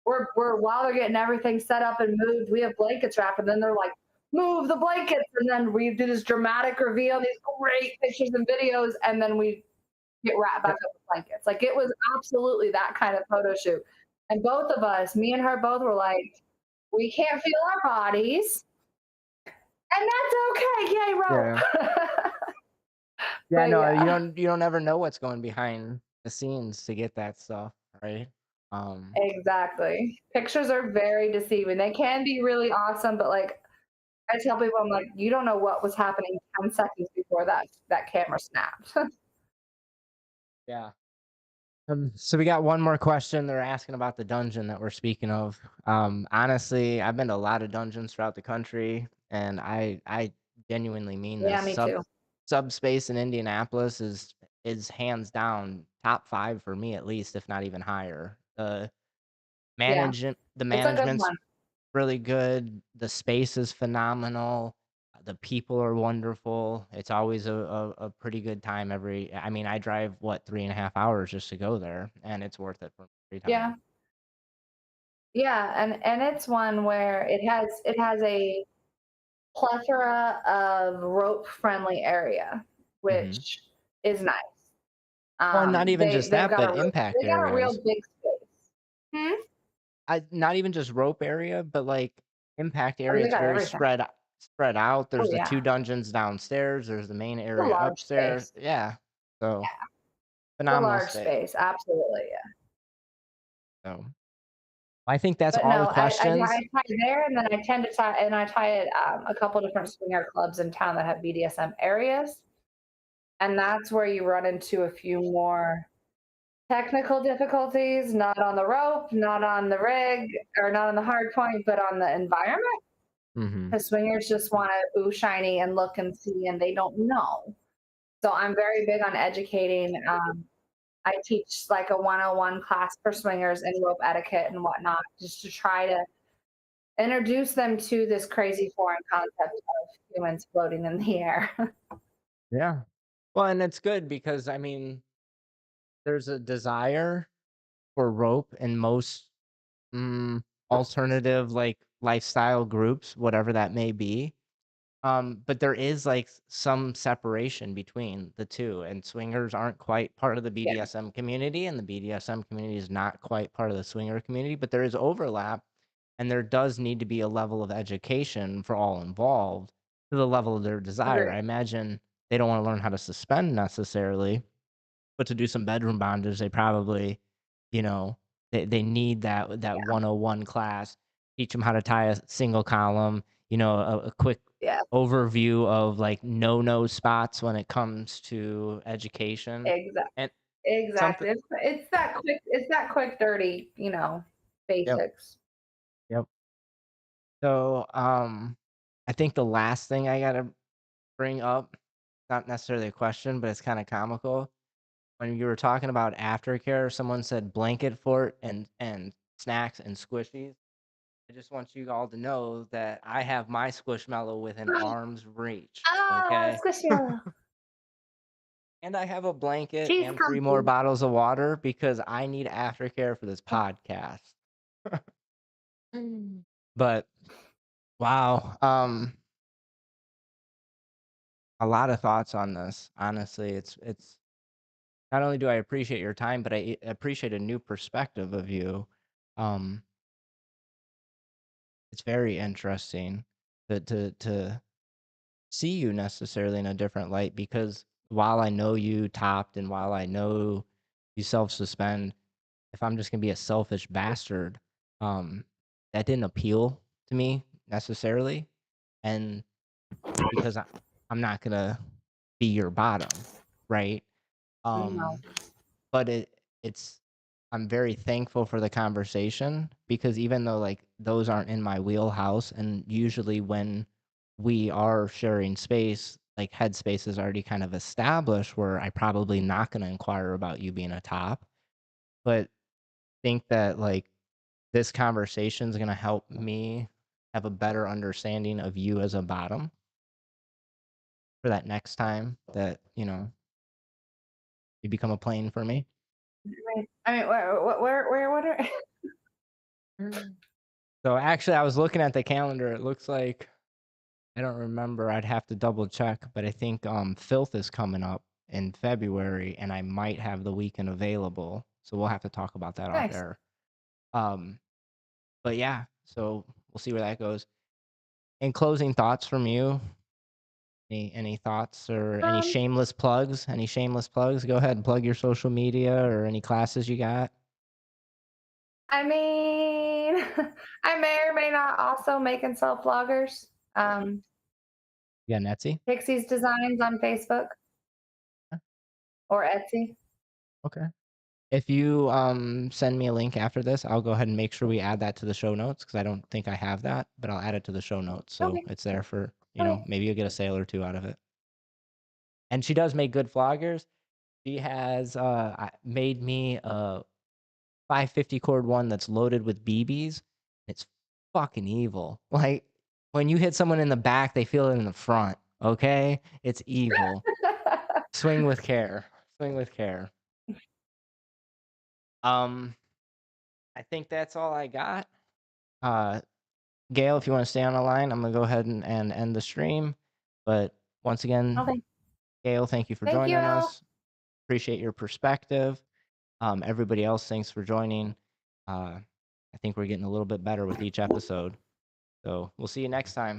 S2: we're while they're getting everything set up and moved, we have blankets wrapped, and then they're like, move the blankets, and then we do this dramatic reveal, these great pictures and videos, and then we get wrapped back
S1: Yep.
S2: up with blankets. Like it was absolutely that kind of photo shoot. And both of us, me and her both were like, we can't feel our bodies. And that's okay. Yay,
S1: Yeah.
S2: rope.
S1: Yeah,
S2: But
S1: no,
S2: yeah,
S1: you don't ever know what's going behind the scenes to get that stuff, right?
S2: exactly. Pictures are very deceiving. They can be really awesome, but like I tell people, I'm like, you don't know what was happening 10 seconds before that camera snapped.
S1: Yeah. So we got one more question. They're asking about the dungeon that we're speaking of. Honestly, I've been to a lot of dungeons throughout the country. and I genuinely mean
S2: Yeah,
S1: this.
S2: me too.
S1: Subspace in Indianapolis is hands down top 5 for me at least, if not even higher.
S2: Yeah,
S1: The
S2: it's a good
S1: management's
S2: one.
S1: really good, the space is phenomenal, the people are wonderful, it's always a pretty good time I mean, I drive, what, 3.5 hours just to go there, and it's worth it for me every time.
S2: Yeah, yeah, and it's one where it has a plethora of rope-friendly area,
S1: Mhm.
S2: which is nice.
S1: Well, and not even just
S2: They've
S1: that,
S2: got
S1: but
S2: a
S1: impact
S2: they got a real
S1: areas.
S2: big space. Hmm?
S1: I not even just rope area, but, like, impact
S2: Oh,
S1: area,
S2: they
S1: it's
S2: got
S1: very
S2: everything.
S1: spread out,
S2: Oh,
S1: there's the
S2: yeah.
S1: 2 dungeons downstairs, there's the main
S2: It's a
S1: area
S2: large
S1: upstairs,
S2: space.
S1: yeah, so,
S2: It's a
S1: phenomenal
S2: large
S1: space,
S2: space, absolutely, yeah.
S1: so I think that's
S2: But
S1: all the
S2: no, I
S1: questions.
S2: tie there, and then I tend to tie and I tie it, a couple different swinger clubs in town that have BDSM areas, and that's where you run into a few more technical difficulties, not on the rope, not on the rig, or not on the hard point, but on the environment.
S1: Mhm.
S2: The swingers just wanna ooh shiny and look and see, and they don't know. So I'm very big on educating. I teach like a 101 class for swingers in rope etiquette and whatnot, just to try to introduce them to this crazy foreign concept of humans floating in the air.
S1: Yeah. Well, and it's good because, I mean, there's a desire for rope in most, alternative, like, lifestyle groups, whatever that may be. But there is, like, some separation between the 2, and swingers aren't quite part of the
S2: Yeah,
S1: BDSM community, and the BDSM community is not quite part of the swinger community, but there is overlap, and there does need to be a level of education for all involved to the level of their desire.
S2: agree.
S1: I imagine they don't wanna learn how to suspend necessarily, but to do some bedroom bondage, they probably, you know, they need that
S2: Yeah,
S1: 101 class, teach them how to tie a single column, a quick
S2: yeah,
S1: overview of, like, no-no spots when it comes to education,
S2: exactly.
S1: and something.
S2: Exactly. It's that quick, dirty,
S1: Yep,
S2: basics.
S1: yep. So, I think the last thing I gotta bring up, not necessarily a question, but it's kinda comical. When you were talking about aftercare, someone said blanket fort and snacks and squishies. I just want you all to know that I have my Squishmallow within arm's reach,
S2: Ah,
S1: okay?
S2: Squishy.
S1: And I have a blanket
S2: She's
S1: and 3 more
S2: comfy.
S1: bottles of water because I need aftercare for this podcast.
S2: Mm.
S1: But, wow, a lot of thoughts on this. Honestly, it's not only do I appreciate your time, but I appreciate a new perspective of you. Um, it's very interesting to see you necessarily in a different light because while I know you topped and while I know you self-suspend, if I'm just gonna be a selfish bastard, um, that didn't appeal to me necessarily, and because I'm not gonna be your bottom, right?
S2: No.
S1: Um, but it's I'm very thankful for the conversation because even though, like, those aren't in my wheelhouse, and usually when we are sharing space, like, headspace is already kind of established where I probably not gonna inquire about you being a top, but think that, like, this conversation is gonna help me have a better understanding of you as a bottom for that next time that, you become a plane for me.
S2: I mean, where, what are
S1: So, actually, I was looking at the calendar, it looks like I don't remember, I'd have to double check, but I think, Filth is coming up in February, and I might have the weekend available, so we'll have to talk about that off
S2: nice.
S1: air. Um, but yeah, so we'll see where that goes. In closing thoughts from you, any thoughts or any
S2: Um,
S1: shameless plugs? Any shameless plugs? Go ahead and plug your social media or any classes you got.
S2: I mean, I may or may not also make and sell floggers.
S1: You got an Etsy?
S2: Pixie's Designs on Facebook
S1: Yeah,
S2: or Etsy.
S1: okay. If you send me a link after this, I'll go ahead and make sure we add that to the show notes because I don't think I have that, but I'll add it to the show notes so
S2: Okay.
S1: it's there for
S2: Okay.
S1: maybe you'll get a sale or two out of it. And she does make good floggers. She has made me a 550 cord one that's loaded with BBs. It's fucking evil. Like when you hit someone in the back, they feel it in the front. Okay, it's evil. Swing with care. Swing with care. Um, I think that's all I got. Uh, Gail, if you want to stay on the line, I'm gonna go ahead and end the stream. But once again,
S2: Okay.
S1: Gail, thank you for
S2: Thank you,
S1: joining
S2: Al.
S1: us. Appreciate your perspective. Everybody else, thanks for joining. I think we're getting a little bit better with each episode. So we'll see you next time.